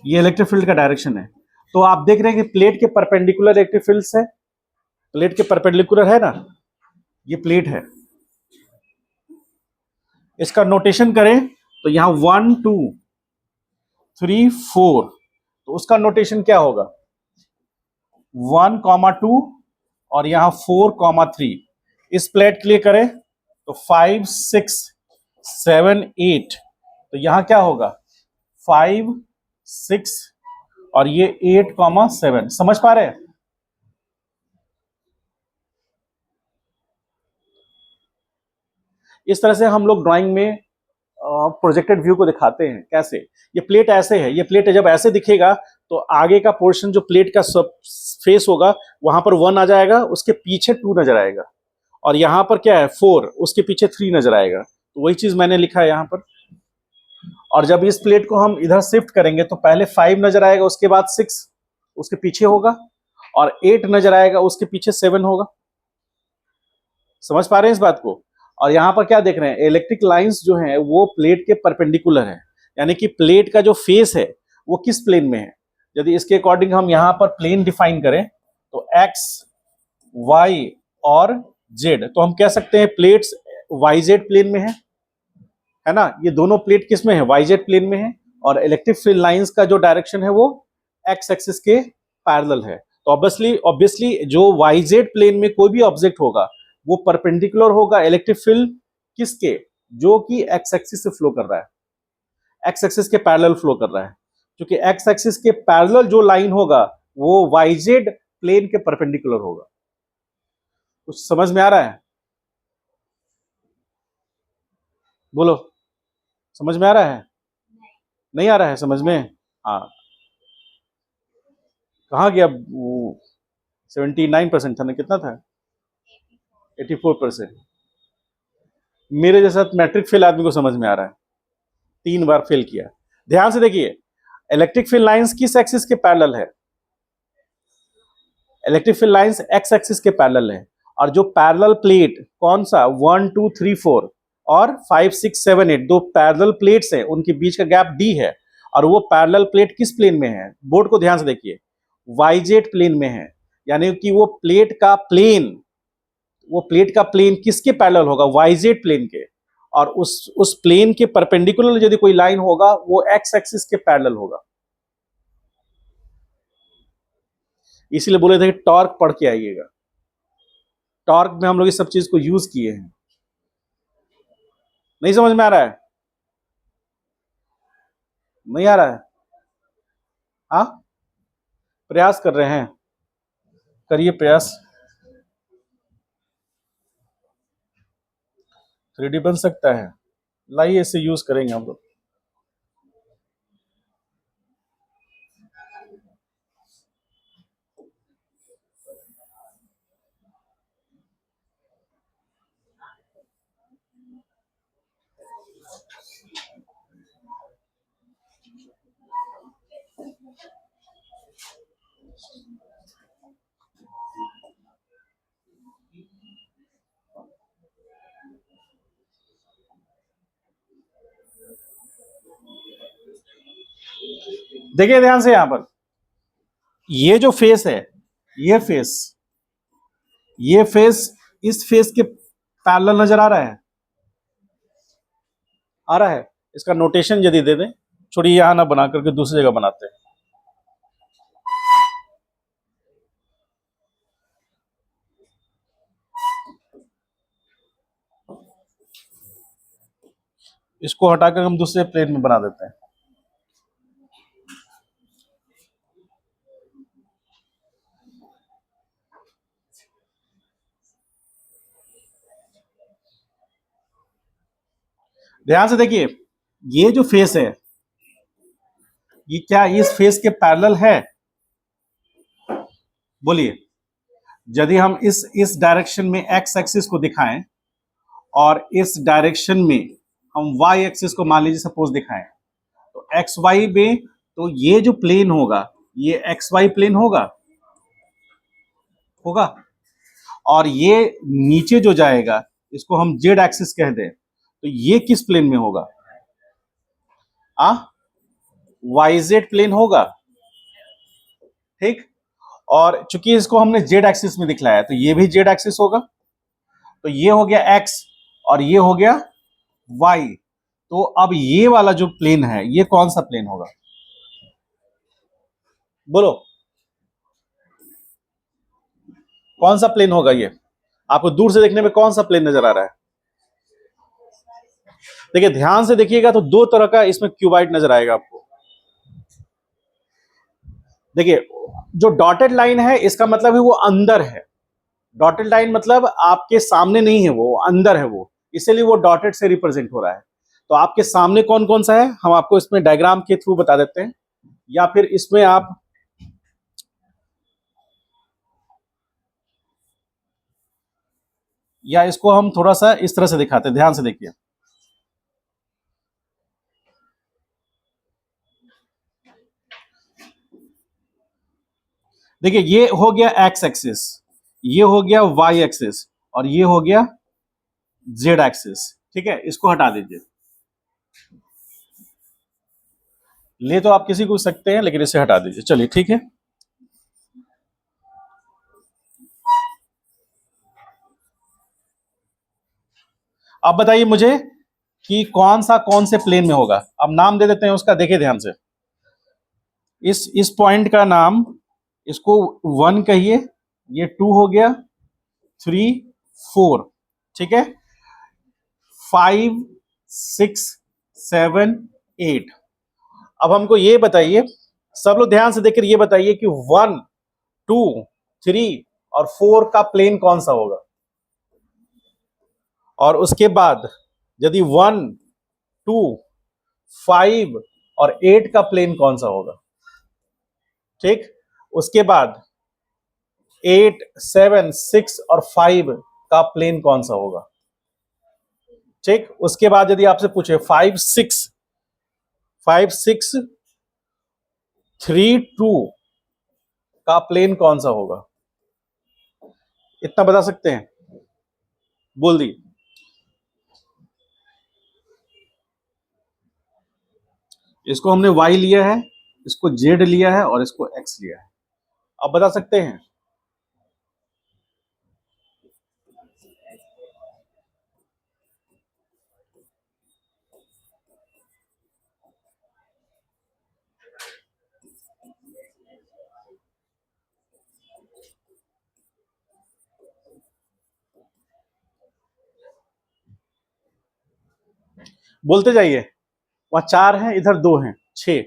ये इलेक्ट्रिक फील्ड का डायरेक्शन है। तो आप देख रहे हैं कि प्लेट के परपेंडिकुलर इलेक्ट्रिक फील्ड है, प्लेट के परपेंडिकुलर है ना, ये प्लेट है। इसका नोटेशन करें तो यहां 1 2 3 4, तो उसका नोटेशन क्या होगा, 1,2 और यहां 4,3। इस प्लेट के लिए करें तो 5 6 7 8, तो यहां क्या होगा 5 6 और ये 8,7। समझ पा रहे हैं। इस तरह से हम लोग ड्राइंग में प्रोजेक्टेड व्यू को दिखाते हैं। कैसे, ये प्लेट ऐसे है, ये प्लेट जब ऐसे दिखेगा तो आगे का पोर्शन जो प्लेट का सब फेस होगा वहां पर 1 आ जाएगा, उसके पीछे 2 नजर आएगा, और यहां पर क्या है 4, उसके पीछे 3 नजर आएगा। तो वही चीज मैंने लिखा है यहां पर। और जब इस प्लेट को हम इधर शिफ्ट करेंगे तो पहले 5 नजर आएगा, उसके बाद 6 उसके पीछे होगा, और 8 नजर आएगा, उसके पीछे 7 होगा। समझ पा रहे हैं इस बात को। और यहां पर क्या देख रहे हैं, इलेक्ट्रिक लाइंस जो हैं वो प्लेट के परपेंडिकुलर है, यानी कि प्लेट का जो फेस है वो किस प्लेन में है। यदि इसके अकॉर्डिंग हम यहां पर प्लेन डिफाइन करें तो एक्स, वाई और जेड, तो हम कह सकते हैं प्लेट्स वाई जेड प्लेन में है ना, ये दोनों प्लेट किस में है, वाई जेड प्लेन में है, और इलेक्ट्रिक फील्ड लाइंस का जो डायरेक्शन है वो एक्स एक्सिस के पैरेलल है। तो ऑब्वियसली जो वाई जेड प्लेन में कोई भी ऑब्जेक्ट होगा वो परपेंडिकुलर होगा इलेक्ट्रिक फील्ड किसके, जो कि एक्स एक्सिस से फ्लो कर रहा है, एक्स एक्सिस के पैरेलल फ्लो कर रहा है, क्योंकि एक्स एक्सिस के पैरेलल जो लाइन होगा वो वाई जेड प्लेन के परपेंडिकुलर होगा। कुछ समझ में आ रहा है, बोलो, समझ में आ रहा है, नहीं आ रहा है समझ में। हाँ, कहाँ गया वो, 79% था ना, कितना था, 84%। मेरे जैसा मैट्रिक फेल आदमी को समझ में आ रहा है, 3 बार फेल किया। ध्यान से देखिए, इलेक्ट्रिक फील्ड लाइंस किस एक्सिस के पैरेलल है, electric field lines x axis के पैरेलल है, और जो पैरेलल प्लेट कौन सा 1 2 3 4 और 5 6 7 8 दो पैरेलल प्लेट्स हैं, उनके बीच का गैप डी है, और वो पैरेलल प्लेट किस प्लेन में है, बोर्ड को ध्यान से देखिए, वाईजेड प्लेन में है, यानी कि वो प्लेट का प्लेन किसके पैरेलल होगा, वाईजेड प्लेन के, और उस प्लेन के परपेंडिकुलर यदि कोई लाइन होगा वो एक्स एक्सिस के पैरेलल होगा। इसीलिए बोले थे कि टॉर्क पढ़ के आइएगा, टॉर्क में हम लोग इस सब चीज को यूज किए हैं। नहीं समझ में आ रहा है, नहीं आ रहा है, हाँ, प्रयास कर रहे हैं, करिए प्रयास, 3D बन सकता है, लाइए इसे यूज करेंगे हम लोग। देखिए ध्यान से, यहां पर ये जो फेस है, ये फेस, ये फेस इस फेस के पैरेलल नजर आ रहा है, आ रहा है। इसका नोटेशन यदि दे दें, छोड़िए यहां ना बना करके दूसरी जगह बनाते हैं। इसको हटाकर हम दूसरे प्लेन में बना देते हैं। ध्यान से देखिए, ये जो फेस है, ये क्या इस फेस के पैरेलल है? बोलिए। यदि हम इस डायरेक्शन में एक्स एक्सिस को दिखाएं और इस डायरेक्शन में हम वाई एक्सिस को मान लीजिए सपोज दिखाएं, तो एक्स वाई में तो ये जो प्लेन होगा, ये एक्स वाई प्लेन होगा, होगा। और ये नीचे जो जाएगा, इसको हम जेड एक्सिस कह दें, तो ये किस प्लेन में होगा? वाई जेड प्लेन होगा, ठीक। और चूंकि इसको हमने जेड एक्सिस में दिखलाया, तो ये भी जेड एक्सिस होगा। तो ये हो गया एक्स और ये हो गया वाई। तो अब ये वाला जो प्लेन है, ये कौन सा प्लेन होगा? बोलो, कौन सा प्लेन होगा? ये आपको दूर से देखने में कौन सा प्लेन नजर आ रहा है? देखिए ध्यान से देखिएगा तो दो तरह का इसमें क्यूबाइड नजर आएगा आपको। देखिए, जो डॉटेड लाइन है इसका मतलब है वो अंदर है। डॉटेड लाइन मतलब आपके सामने नहीं है, वो अंदर है, वो इसीलिए वो डॉटेड से रिप्रेजेंट हो रहा है। तो आपके सामने कौन कौन सा है, हम आपको इसमें डायग्राम के थ्रू बता देते हैं, या फिर इसमें आप या इसको हम थोड़ा सा इस तरह से दिखाते हैं। ध्यान से देखिए, देखिए ये हो गया एक्स एक्सिस, ये हो गया वाई एक्सिस और ये हो गया जेड एक्सिस, ठीक है। इसको हटा दीजिए। ले तो आप किसी को सकते हैं, लेकिन इसे हटा दीजिए, चलिए ठीक है। अब बताइए मुझे कि कौन से प्लेन में होगा। अब नाम दे देते हैं उसका, देखिए ध्यान से। इस पॉइंट का नाम, इसको 1 कहिए, ये 2 हो गया, 3 4, ठीक है, 5 6 7 8। अब हमको ये बताइए, सब लोग ध्यान से देखकर ये बताइए कि 1 2 3 और 4 का प्लेन कौन सा होगा? और उसके बाद यदि 1 2 5 और 8 का प्लेन कौन सा होगा? ठीक। उसके बाद 8 7 6 और 5 का प्लेन कौन सा होगा? ठीक। उसके बाद यदि आपसे पूछे 5 6 3 2 का प्लेन कौन सा होगा? इतना बता सकते हैं? बोल दी। इसको हमने y लिया है, इसको z लिया है और इसको x लिया है। अब बता सकते हैं? बोलते जाइए। वहां 4 हैं, इधर 2 हैं, 6।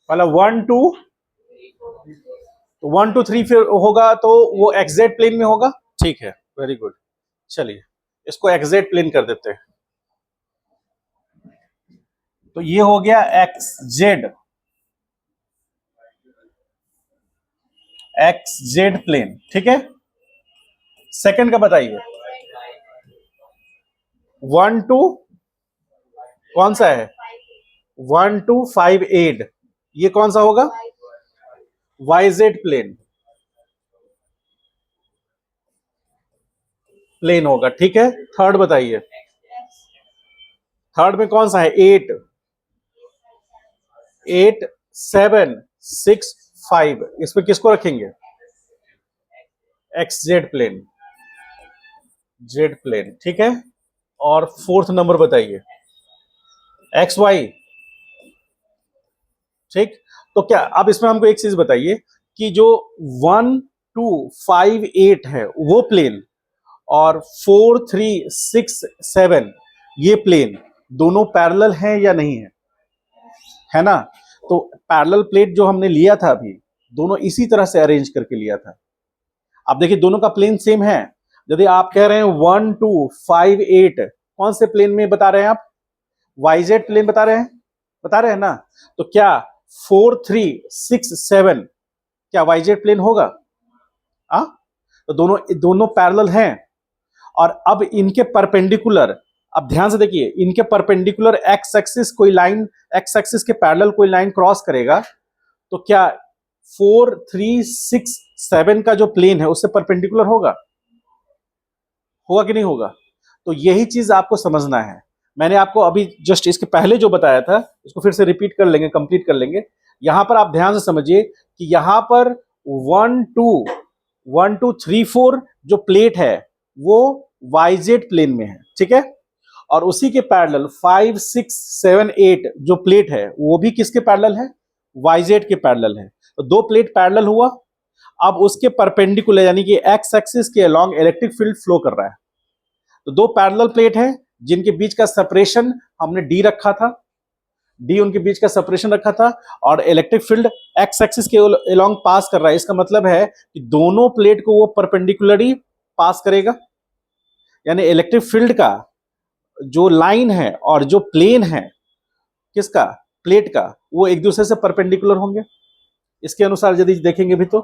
मतलब 1 2 तो 1 2 3 फिर होगा, तो वो एक्जेक्ट प्लेन में होगा। ठीक है, वेरी गुड। चलिए इसको एक्जेक्ट प्लेन कर देते हैं। तो ये हो गया एक्स जेड प्लेन, ठीक है। सेकंड का बताइए। 1 2 कौन सा है? 1 2 5 8, ये कौन सा होगा? YZ प्लेन होगा, ठीक है। थर्ड बताइए। थर्ड में कौन सा है? 8, 8765, इसमें किसको रखेंगे? X Z plane, Z plane, ठीक है। और फोर्थ नंबर बताइए, एक्स वाई, ठीक। तो क्या अब इसमें हमको एक चीज बताइए कि जो 1258 है वो प्लेन और 4367 ये प्लेन दोनों पैरेलल हैं या नहीं है ना? तो पैरेलल प्लेट जो हमने लिया था अभी, दोनों इसी तरह से अरेंज करके लिया था। अब देखिए दोनों का प्लेन सेम है। यदि आप कह रहे हैं 1258, कौन से प्लेन में बता रहे हैं आप? वाईजेड प्लेन बता रहे हैं ना? तो क्या 4367 क्या वाईजेड प्लेन होगा? तो दोनों दोनों पैरेलल हैं। और अब इनके परपेंडिकुलर, अब ध्यान से देखिए, इनके परपेंडिकुलर एक्स एक्सिस कोई लाइन, एक्स एक्सिस के पैरेलल कोई लाइन क्रॉस करेगा तो क्या 4367 का जो प्लेन है उससे परपेंडिकुलर होगा कि नहीं होगा? तो यही चीज आपको समझना है। मैंने आपको अभी जस्ट इसके पहले जो बताया था इसको फिर से रिपीट कर लेंगे, कंप्लीट कर लेंगे। यहां पर आप ध्यान से समझिए कि यहां पर 1234 जो प्लेट है वो वाईजेड प्लेन में है, ठीक है। और उसी के पैरेलल 5678 जो प्लेट है वो भी किसके पैरेलल है? वाईजेड के पैरेलल है। तो दो प्लेट पैरेलल हुआ। अब उसके परपेंडिकुलर यानी कि एक्स एक्सिस के अलोंग इलेक्ट्रिक फील्ड फ्लो कर रहा है। तो दो पैरेलल प्लेट है जिनके बीच का सेपरेशन हमने डी रखा था, डी उनके बीच का सेपरेशन रखा था, और इलेक्ट्रिक फील्ड एक्स एक्सिस के अलोंग पास कर रहा है। इसका मतलब है कि दोनों प्लेट को वो परपेंडिकुलरली पास करेगा, यानी इलेक्ट्रिक फील्ड का जो लाइन है और जो प्लेन है किसका? प्लेट का, वो एक दूसरे से परपेंडिकुलर होंगे। इसके अनुसार यदि देखेंगे भी तो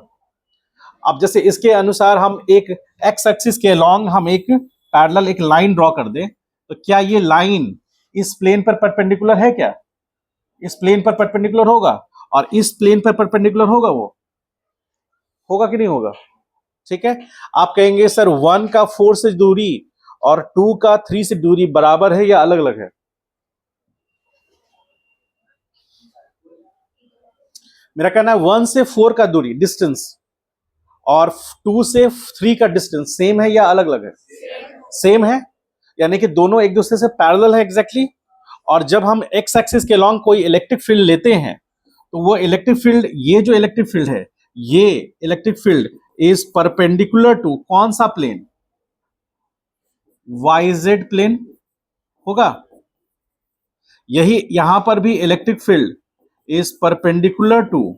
अब जैसे इसके अनुसार हम एक एक्स एक्सिस के अलोंग हम एक पैरेलल एक लाइन ड्रॉ कर दें तो क्या ये लाइन इस प्लेन पर परपेंडिकुलर है? क्या इस प्लेन पर परपेंडिकुलर होगा? और इस प्लेन पर परपेंडिकुलर होगा? वो होगा कि नहीं होगा? ठीक है। आप कहेंगे सर 1 का 4 से दूरी और 2 का 3 से दूरी बराबर है या अलग अलग है? मेरा कहना है 1 से 4 का दूरी डिस्टेंस और 2 से 3 का डिस्टेंस सेम है या अलग अलग है? सेम है, यानी कि दोनों एक दूसरे से पैरेलल है एग्जैक्टली। और जब हम एक्स एक्सिस के लॉन्ग कोई इलेक्ट्रिक फील्ड लेते हैं तो वो इलेक्ट्रिक फील्ड, ये जो इलेक्ट्रिक फील्ड है, ये electric field is perpendicular to कौन सा प्लेन? वाईजेड प्लेन होगा। यही यहां पर भी electric field is perpendicular to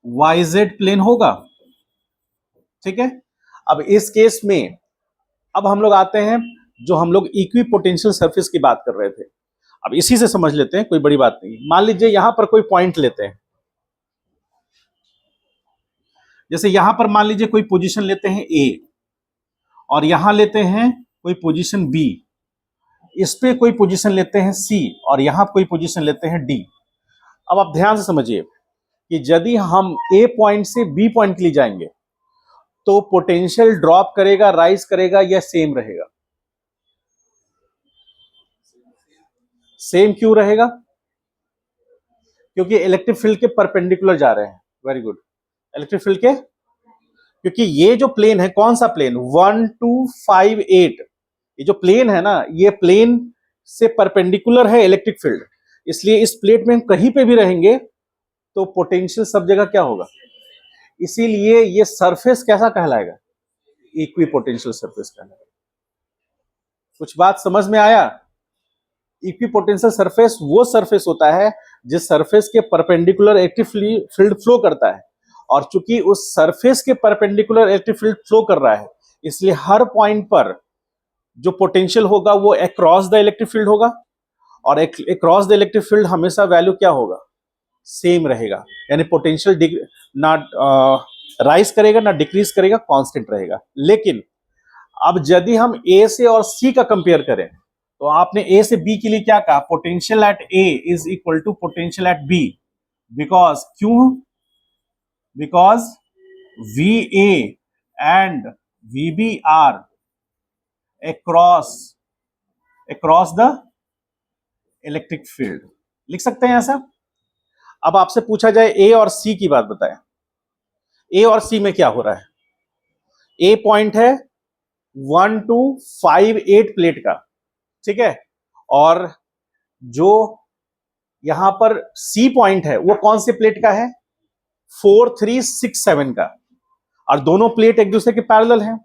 YZ plane होगा, ठीक है। अब इस केस में अब हम लोग आते हैं, जो हम लोग इक्वी पोटेंशियल सरफेस की बात कर रहे थे, अब इसी से समझ लेते हैं, कोई बड़ी बात नहीं। मान लीजिए यहां पर कोई पॉइंट लेते हैं, जैसे यहां पर मान लीजिए कोई पोजीशन लेते हैं ए और यहां लेते हैं कोई पोजीशन बी, इस पे कोई पोजीशन लेते हैं सी और यहां कोई पोजीशन लेते हैं डी। अब आप ध्यान से समझिए कि यदि हम ए पॉइंट से बी पॉइंट के लिए जाएंगे तो पोटेंशियल ड्रॉप करेगा, राइज करेगा या सेम रहेगा? सेम क्यों रहेगा? क्योंकि इलेक्ट्रिक फील्ड के परपेंडिकुलर जा रहे हैं। Very good. इलेक्ट्रिक फील्ड के, क्योंकि ये जो प्लेन है, कौन सा प्लेन? 1258, ये जो प्लेन है ना, ये प्लेन से परपेंडिकुलर है इलेक्ट्रिक फील्ड। इसलिए इस प्लेट में हम कहीं पे भी रहेंगे तो पोटेंशियल सब जगह क्या होगा? इसीलिए ये सरफेस कैसा कहलाएगा? इक्वी पोटेंशियल सरफेस कहलाएगा। कुछ बात समझ में आया? इक्वी पोटेंशियल सरफेस वो सरफेस होता है जिस सरफेस के परपेंडिकुलर इलेक्ट्रिक फील्ड फ्लो करता है, और चूंकि उस सरफेस के परपेंडिकुलर इलेक्ट्रिक फील्ड फ्लो कर रहा है, इसलिए हर पॉइंट पर जो पोटेंशियल होगा वो अक्रॉस द इलेक्ट्रिक फील्ड होगा, और अक्रॉस द इलेक्ट्रिक फील्ड हमेशा वैल्यू क्या होगा? सेम रहेगा। यानी पोटेंशियल ना राइज करेगा ना डिक्रीज करेगा, कांस्टेंट रहेगा। लेकिन अब यदि हम ए से और सी का कंपेयर करें तो आपने ए से बी के लिए क्या कहा? Potential at A is equal to potential at B, because क्यों? Because V A and V B are across the electric field. लिख सकते हैं ऐसा। अब आपसे पूछा जाए ए और सी की बात बताएं, ए और सी में क्या हो रहा है। ए पॉइंट है 1258 प्लेट का, ठीक है, और जो यहां पर सी पॉइंट है वो कौन से प्लेट का है, 4367 का, और दोनों प्लेट एक दूसरे के पैरेलल हैं।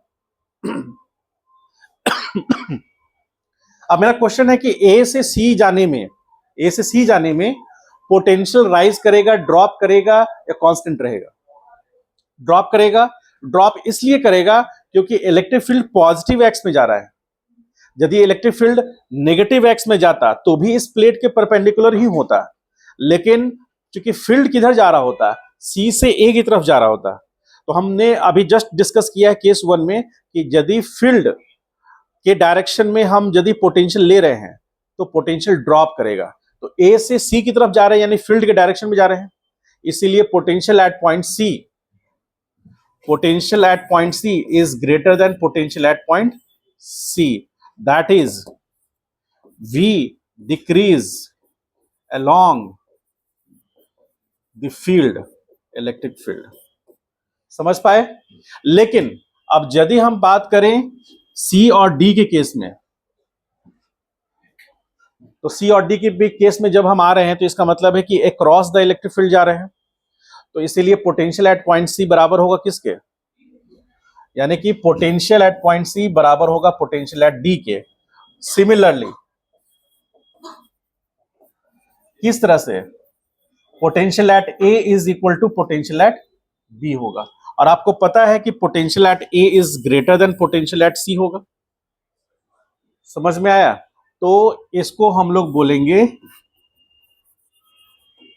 अब मेरा क्वेश्चन है कि ए से सी जाने में पोटेंशियल राइज करेगा, ड्रॉप करेगा या कांस्टेंट रहेगा। ड्रॉप करेगा। ड्रॉप इसलिए करेगा क्योंकि इलेक्ट्रिक फील्ड पॉजिटिव एक्स में जा रहा है। यदि इलेक्ट्रिक फील्ड नेगेटिव एक्स में जाता तो भी इस प्लेट के परपेंडिकुलर ही होता, लेकिन क्योंकि फील्ड किधर जा रहा होता, सी से ए की तरफ जा रहा होता। तो हमने अभी जस्ट डिस्कस किया है केस 1 में कि यदि फील्ड के डायरेक्शन में हम यदि पोटेंशियल ले रहे हैं तो पोटेंशियल ड्रॉप करेगा। तो ए से सी की तरफ जा रहे हैं यानी फील्ड के डायरेक्शन में जा रहे हैं, इसीलिए potential at point C is greater than potential at point C, that is V decrease along the field, electric field. समझ पाए। लेकिन अब यदि हम बात करें C और D के केस में, तो C और D के भी केस में जब हम आ रहे हैं तो इसका मतलब है कि अक्रॉस द इलेक्ट्रिक फील्ड जा रहे हैं, तो इसीलिए पोटेंशियल एट पॉइंट C बराबर होगा किसके, यानी कि पोटेंशियल एट पॉइंट C बराबर होगा पोटेंशियल एट D के। सिमिलरली किस तरह से, potential at A is equal to potential at B होगा, और आपको पता है कि potential at A is greater than potential at C होगा। समझ में आया। तो इसको हम लोग बोलेंगे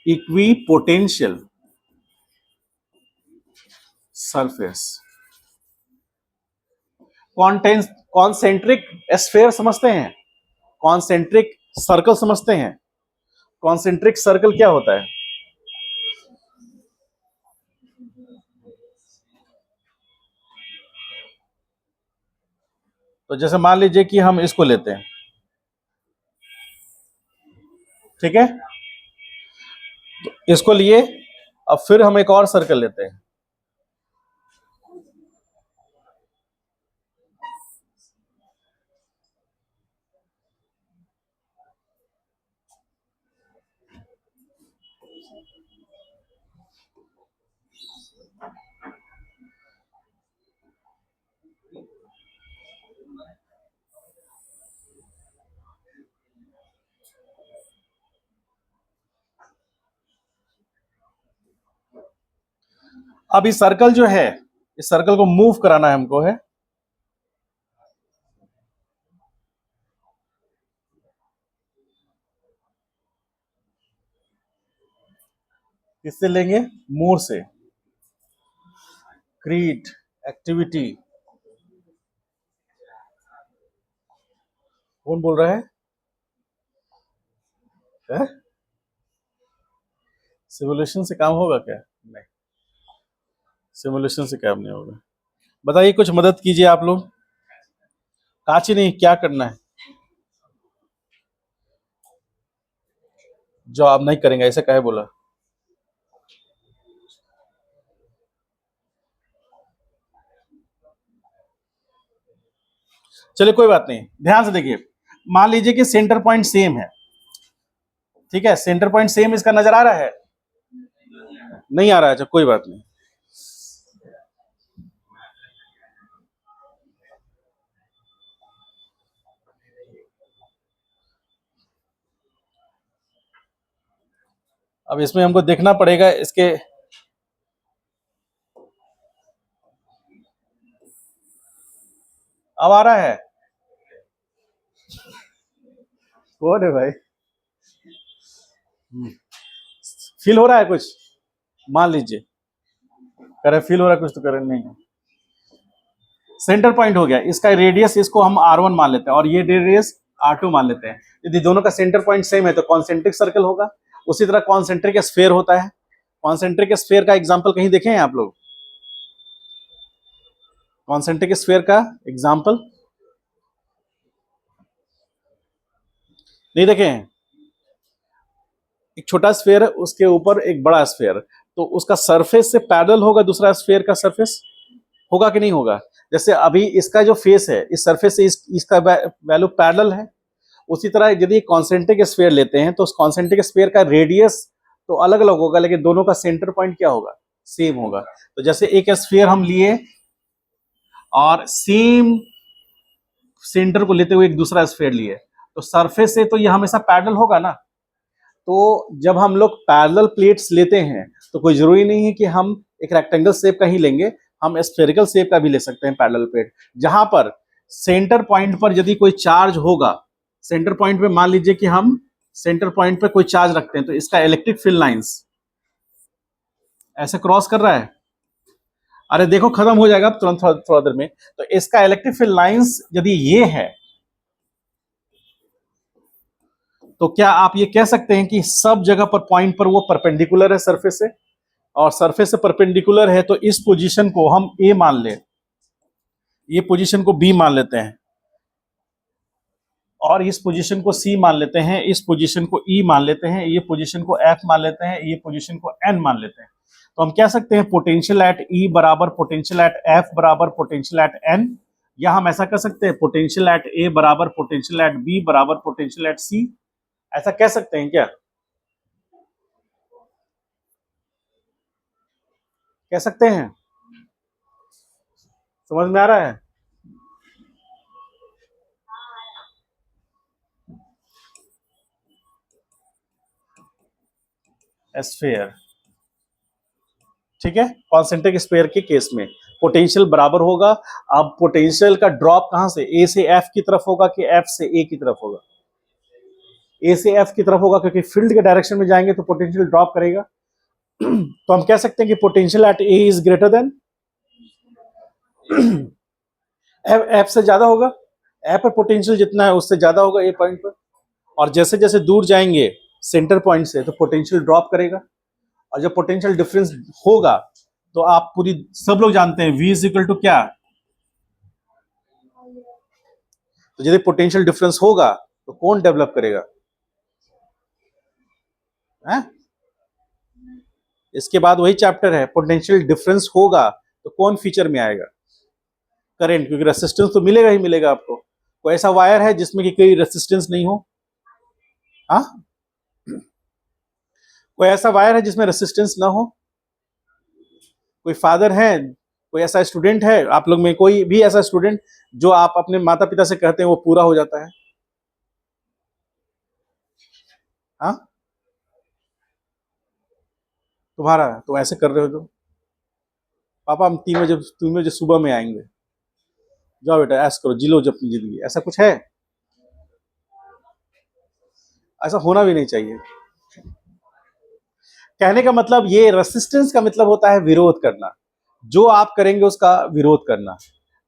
equi potential surface. Concentric sphere समझते हैं, कॉन्सेंट्रिक सर्कल समझते हैं। कॉन्सेंट्रिक सर्कल क्या होता है, तो जैसे मान लीजिए कि हम इसको लेते हैं, ठीक है, तो इसको लिए, अब फिर हम एक और सर्कल लेते हैं, अब इस सर्कल जो है, इस सर्कल को मूव कराना है हमको, है किससे लेंगे, मूर से। क्रिएट एक्टिविटी, कौन बोल रहा है? सिमुलेशन से काम होगा क्या? नहीं, सिमुलेशन से काम नहीं होगा। बताइए, कुछ मदद कीजिए आप लोग। काची नहीं, क्या करना है जो आप नहीं करेंगे, ऐसे काहे बोला? चलिए कोई बात नहीं, ध्यान से देखिए। मान लीजिए कि सेंटर पॉइंट सेम है, ठीक है, सेंटर पॉइंट सेम इसका नजर आ रहा है, नहीं आ रहा है, अच्छा कोई बात नहीं। अब इसमें हमको देखना पड़ेगा इसके, अब आ रहा है, कौन है भाई? फील हो रहा है कुछ? मान लीजिए करे फील हो रहा है कुछ, तो करे नहीं। सेंटर पॉइंट हो गया, इसका रेडियस इसको हम r1 मान लेते हैं और ये रेडियस r2 मान लेते हैं। यदि दोनों का सेंटर पॉइंट सेम है तो कॉन्सेंट्रिक सर्कल होगा। उसी तरह कॉन्सेंट्रिक स्फीयर होता है। कॉन्सेंट्रिक स्फीयर का एग्जांपल कहीं देखे हैं आप लोग? कॉन्सेंट्रिक स्फीयर का एग्जांपल नहीं देखे हैं? एक छोटा स्फेयर है, उसके ऊपर एक बड़ा स्फेयर, तो उसका सरफेस से पैरेलल होगा दूसरा स्फेयर का सरफेस, होगा कि नहीं होगा? जैसे अभी इसका जो फेस है इस सरफेस से इसका वैल्यू पैरेलल है, उसी तरह यदि कॉन्सेंट्रिक स्फीयर लेते हैं तो उस कॉन्सेंट्रिक स्फीयर का रेडियस तो अलग अलग होगा, लेकिन दोनों का सेंटर पॉइंट क्या होगा? सेम होगा। तो जैसे एक स्फीयर हम लिए और सेम सेंटर को लेते हुए एक दूसरा स्फीयर लिए, तो सरफेस से तो ये हमेशा पैरेलल होगा ना। तो जब हम लोग पैरेलल प्लेट्स लेते हैं तो कोई जरूरी नहीं है कि हम एक रेक्टेंगल शेप का ही लेंगे, हम स्फेरिकल शेप का भी ले सकते हैं पैरेलल प्लेट, जहां पर सेंटर पॉइंट पर यदि कोई चार्ज होगा, सेंटर पॉइंट पे मान लीजिए कि हम सेंटर पॉइंट पे कोई चार्ज रखते हैं, तो इसका इलेक्ट्रिक फील्ड लाइंस ऐसे क्रॉस कर रहा है, अरे देखो खत्म हो जाएगा तुरंत थोड़ा देर में। तो इसका इलेक्ट्रिक फील्ड लाइंस यदि ये है, तो क्या आप ये कह सकते हैं कि सब जगह पर पॉइंट पर वो परपेंडिकुलर है सरफेस से, और सरफेस से परपेंडिकुलर है, तो इस पोजीशन को हम ए मान ले, ये पोजीशन को बी मान लेते हैं, और इस पोजीशन को सी मान लेते हैं, इस पोजीशन को ई मान लेते हैं, ये पोजीशन को एफ मान लेते हैं, ये पोजीशन को एन मान लेते हैं। तो हम कह सकते हैं पोटेंशियल एट ई बराबर पोटेंशियल एट एफ बराबर पोटेंशियल एट एन, या हम ऐसा कर सकते हैं पोटेंशियल एट ए बराबर पोटेंशियल एट बी बराबर पोटेंशियल एट सी, ऐसा कह सकते हैं क्या? कह सकते हैं? समझ में आ रहा है? स्फीयर, ठीक है, कॉन्सेंट्रिक स्फीयर के केस में पोटेंशियल बराबर होगा। अब पोटेंशियल का ड्रॉप कहां से, ए से एफ की तरफ होगा कि एफ से ए की तरफ होगा? ए से एफ की तरफ होगा, क्योंकि फील्ड के डायरेक्शन में जाएंगे तो पोटेंशियल ड्रॉप करेगा। तो हम कह सकते हैं कि potential at A is greater then F से ज्यादा होगा, एफ पर पोटेंशियल जितना है उससे ज्यादा होगा ए पॉइंट पर, और जैसे जैसे दूर जाएंगे सेंटर पॉइंट से तो पोटेंशियल ड्रॉप करेगा, और जब पोटेंशियल डिफरेंस होगा तो आप पूरी सब लोग जानते हैं V इज इक्वल टू क्या, तो यदि पोटेंशियल डिफरेंस होगा तो कौन डेवलप करेगा? है? इसके बाद वही चैप्टर है, पोटेंशियल डिफरेंस होगा तो कौन फीचर में आएगा? करंट, क्योंकि रेसिस्टेंस तो मिलेगा ही मिलेगा आपको। कोई ऐसा वायर है जिसमें कि कोई रेसिस्टेंस नहीं हो? हाँ, कोई ऐसा वायर है जिसमें रेसिस्टेंस ना हो? कोई फादर है, कोई ऐसा स्टूडेंट है आप लोग में, कोई भी ऐसा स्टूडेंट जो आप अपने माता पिता से कहते हैं वो पूरा हो जाता है? हाँ, तुम्हारा तो ऐसे कर रहे हो, जो पापा हम 3 बजे सुबह में आएंगे, जाओ बेटा ऐसा करो, जी लो जो अपनी जिंदगी, ऐसा कुछ है? ऐसा होना भी नहीं चाहिए। कहने का मतलब ये रेसिस्टेंस का मतलब होता है विरोध करना, जो आप करेंगे उसका विरोध करना।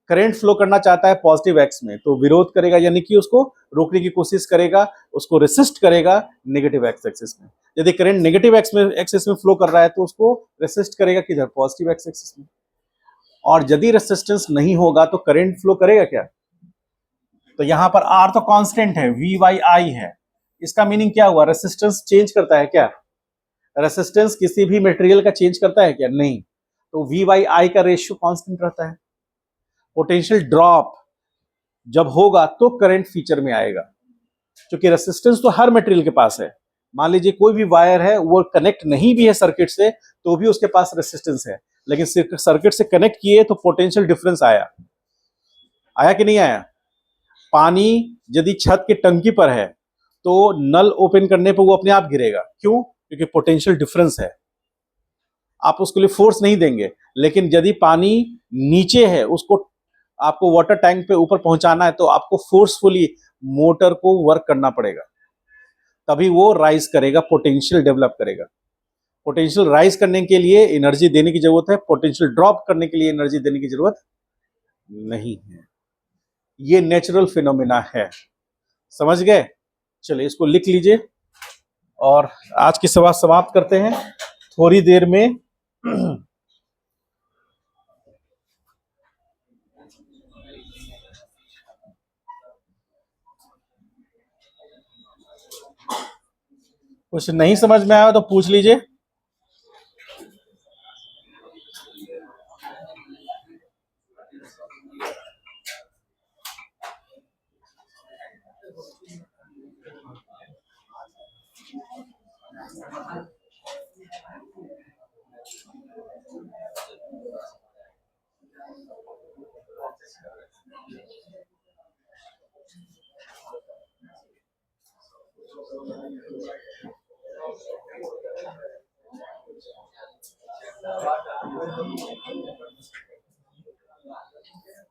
करंट फ्लो करना चाहता है पॉजिटिव एक्स में, तो विरोध करेगा, यानी कि उसको रोकने की कोशिश करेगा, उसको रेसिस्ट करेगा नेगेटिव एक्स एक्सिस में। यदि करंट नेगेटिव एक्सिस में फ्लो कर रहा है तो उसको रेसिस्ट करेगा किधर, पॉजिटिव एक्स एक्सिस में। और यदि रेसिस्टेंस नहीं होगा तो करंट फ्लो करेगा क्या? तो यहां पर आर तो कांस्टेंट है, वी वाई आई है, इसका मीनिंग क्या हुआ? रेसिस्टेंस चेंज करता है क्या? रेसिस्टेंस किसी भी मटेरियल का चेंज करता है क्या? नहीं। तो वी बाई आई का रेशियो कांस्टेंट रहता है। पोटेंशियल ड्रॉप जब होगा तो करंट फीचर में आएगा, क्योंकि रेसिस्टेंस तो हर मटेरियल के पास है। मान लीजिए कोई भी वायर है वो कनेक्ट नहीं भी है सर्किट से तो भी उसके पास रेसिस्टेंस है, लेकिन सर्किट से कनेक्ट किए तो पोटेंशियल डिफरेंस आया, आया कि नहीं आया? पानी यदि छत की टंकी पर है तो नल ओपन करने पर वो अपने आप गिरेगा, क्यों? क्योंकि पोटेंशियल डिफरेंस है, आप उसके लिए फोर्स नहीं देंगे। लेकिन यदि पानी नीचे है, उसको आपको वाटर टैंक पे ऊपर पहुंचाना है, तो आपको फोर्सफुली मोटर को वर्क करना पड़ेगा, तभी वो राइज करेगा, पोटेंशियल डेवलप करेगा। पोटेंशियल राइज करने के लिए एनर्जी देने की जरूरत है, पोटेंशियल ड्रॉप करने के लिए एनर्जी देने की जरूरत नहीं है। ये नेचुरल फिनोमिना है, समझ गए? चलिए इसको लिख लीजिए और आज की सभा समाप्त करते हैं थोड़ी देर में। कुछ नहीं समझ में आया तो पूछ लीजिए।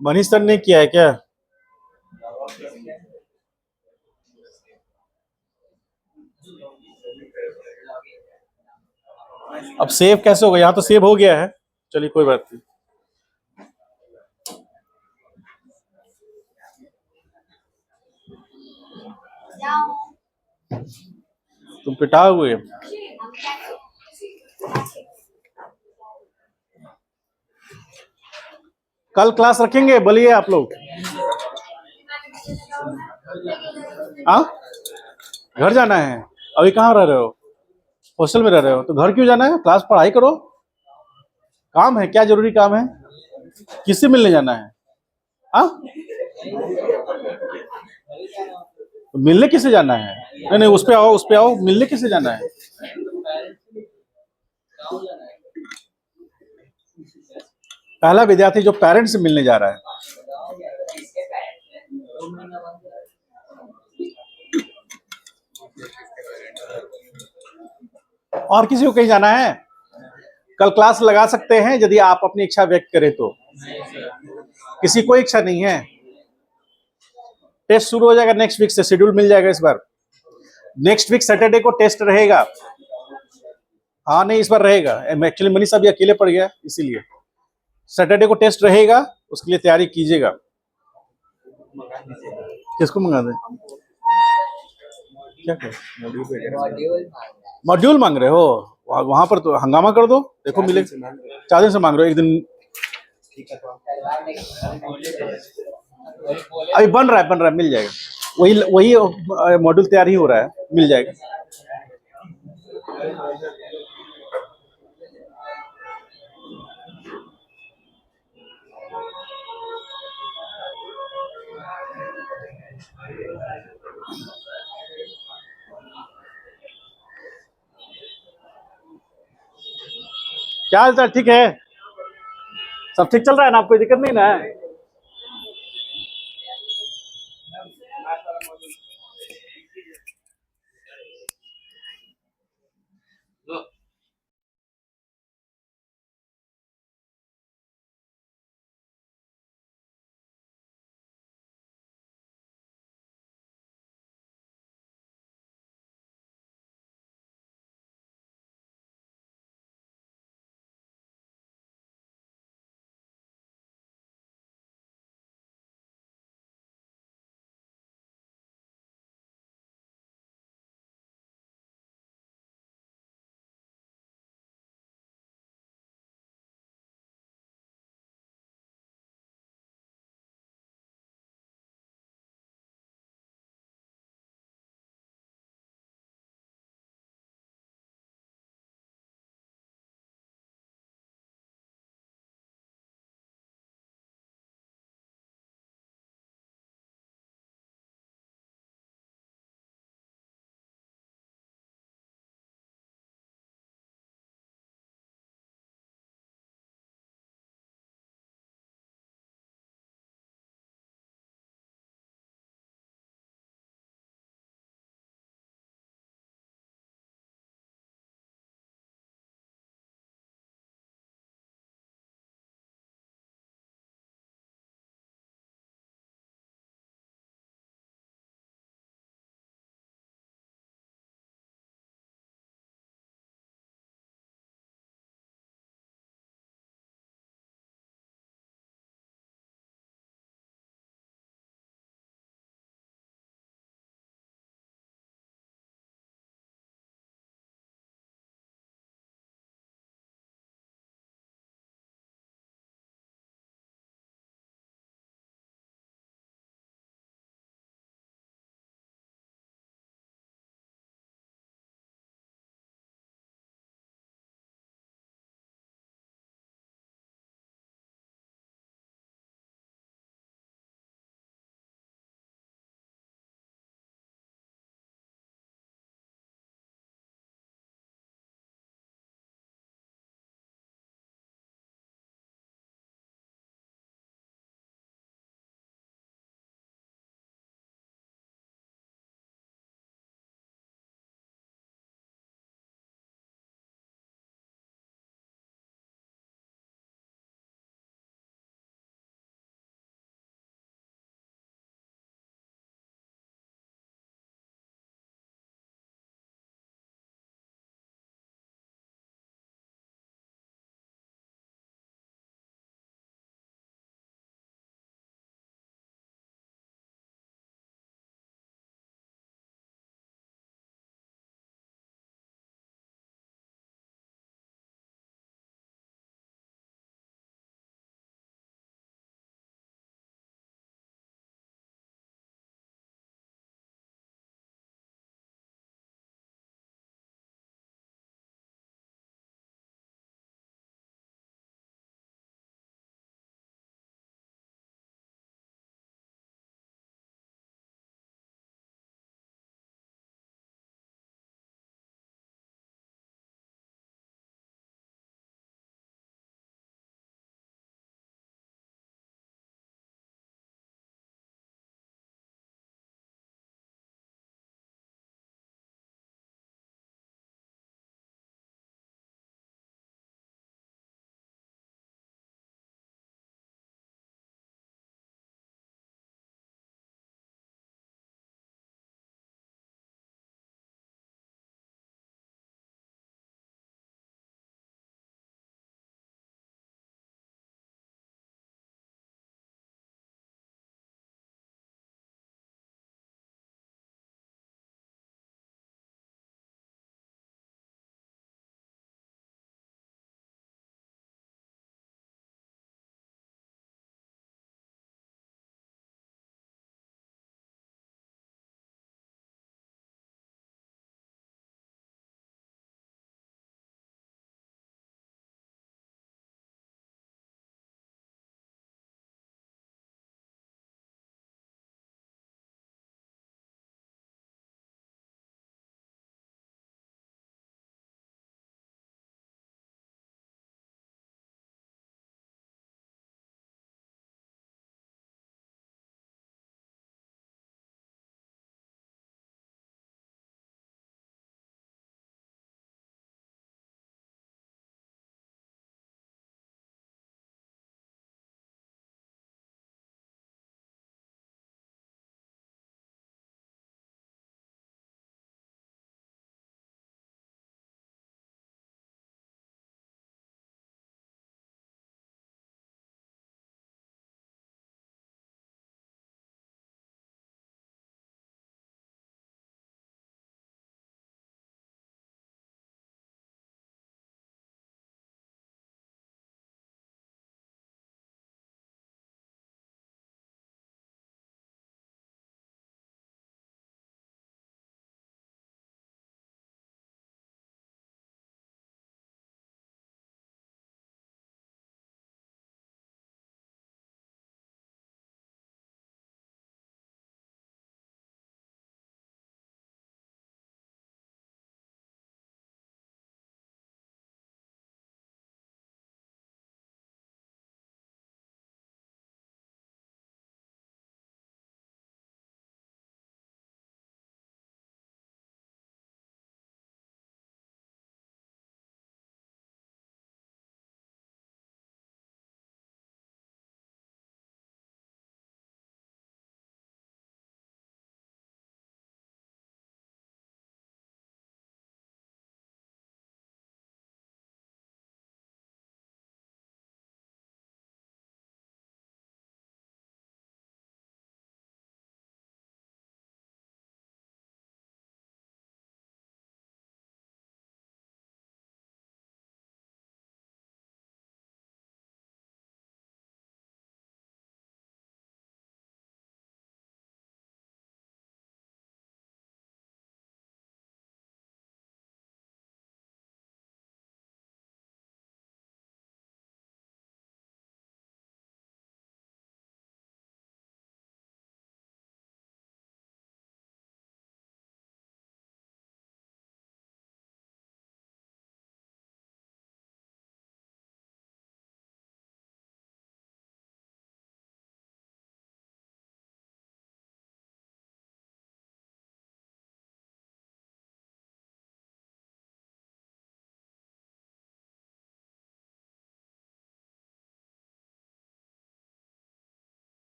मनीष सर ने किया है क्या? अब सेव कैसे होगा? यहाँ तो सेव हो गया है। चलिए कोई बात नहीं। तुम पिटा हुए। कल क्लास रखेंगे, बोलिए आप लोग। हाँ, घर जाना है? अभी कहाँ रह रहे हो? हॉस्टल में रह रहे हो तो घर क्यों जाना है? क्लास पढ़ाई करो। काम है क्या? जरूरी काम है? किससे मिलने जाना है? हाँ, तो मिलने किससे जाना है? नहीं नहीं, उस पे आओ, उस पे आओ। मिलने किससे जाना है? पहला विद्यार्थी जो पेरेंट्स से मिलने जा रहा है। और किसी को कहीं जाना है? कल क्लास लगा सकते हैं यदि आप अपनी इच्छा व्यक्त करें तो। किसी को इच्छा नहीं है? टेस्ट शुरू हो जाएगा नेक्स्ट वीक से, शेड्यूल मिल जाएगा इस बार। नेक्स्ट वीक सैटरडे को टेस्ट रहेगा। हाँ नहीं, इस बार रहेगा। एक्चुअली मनीष अभी अकेले पड़ गया, इसीलिए सैटरडे को टेस्ट रहेगा। उसके लिए तैयारी कीजिएगा। किसको मंगा दे? क्या मॉड्यूल मांग रहे हो? वहां पर तो हंगामा कर दो, देखो मिले। 4 दिन से मांग रहे हो, एक दिन। अभी बन रहा है, मिल जाएगा। वही वही मॉड्यूल तैयार ही हो रहा है, मिल जाएगा। क्या हाल चाल? ठीक है, सब ठीक चल रहा है ना? कोई दिक्कत नहीं ना है?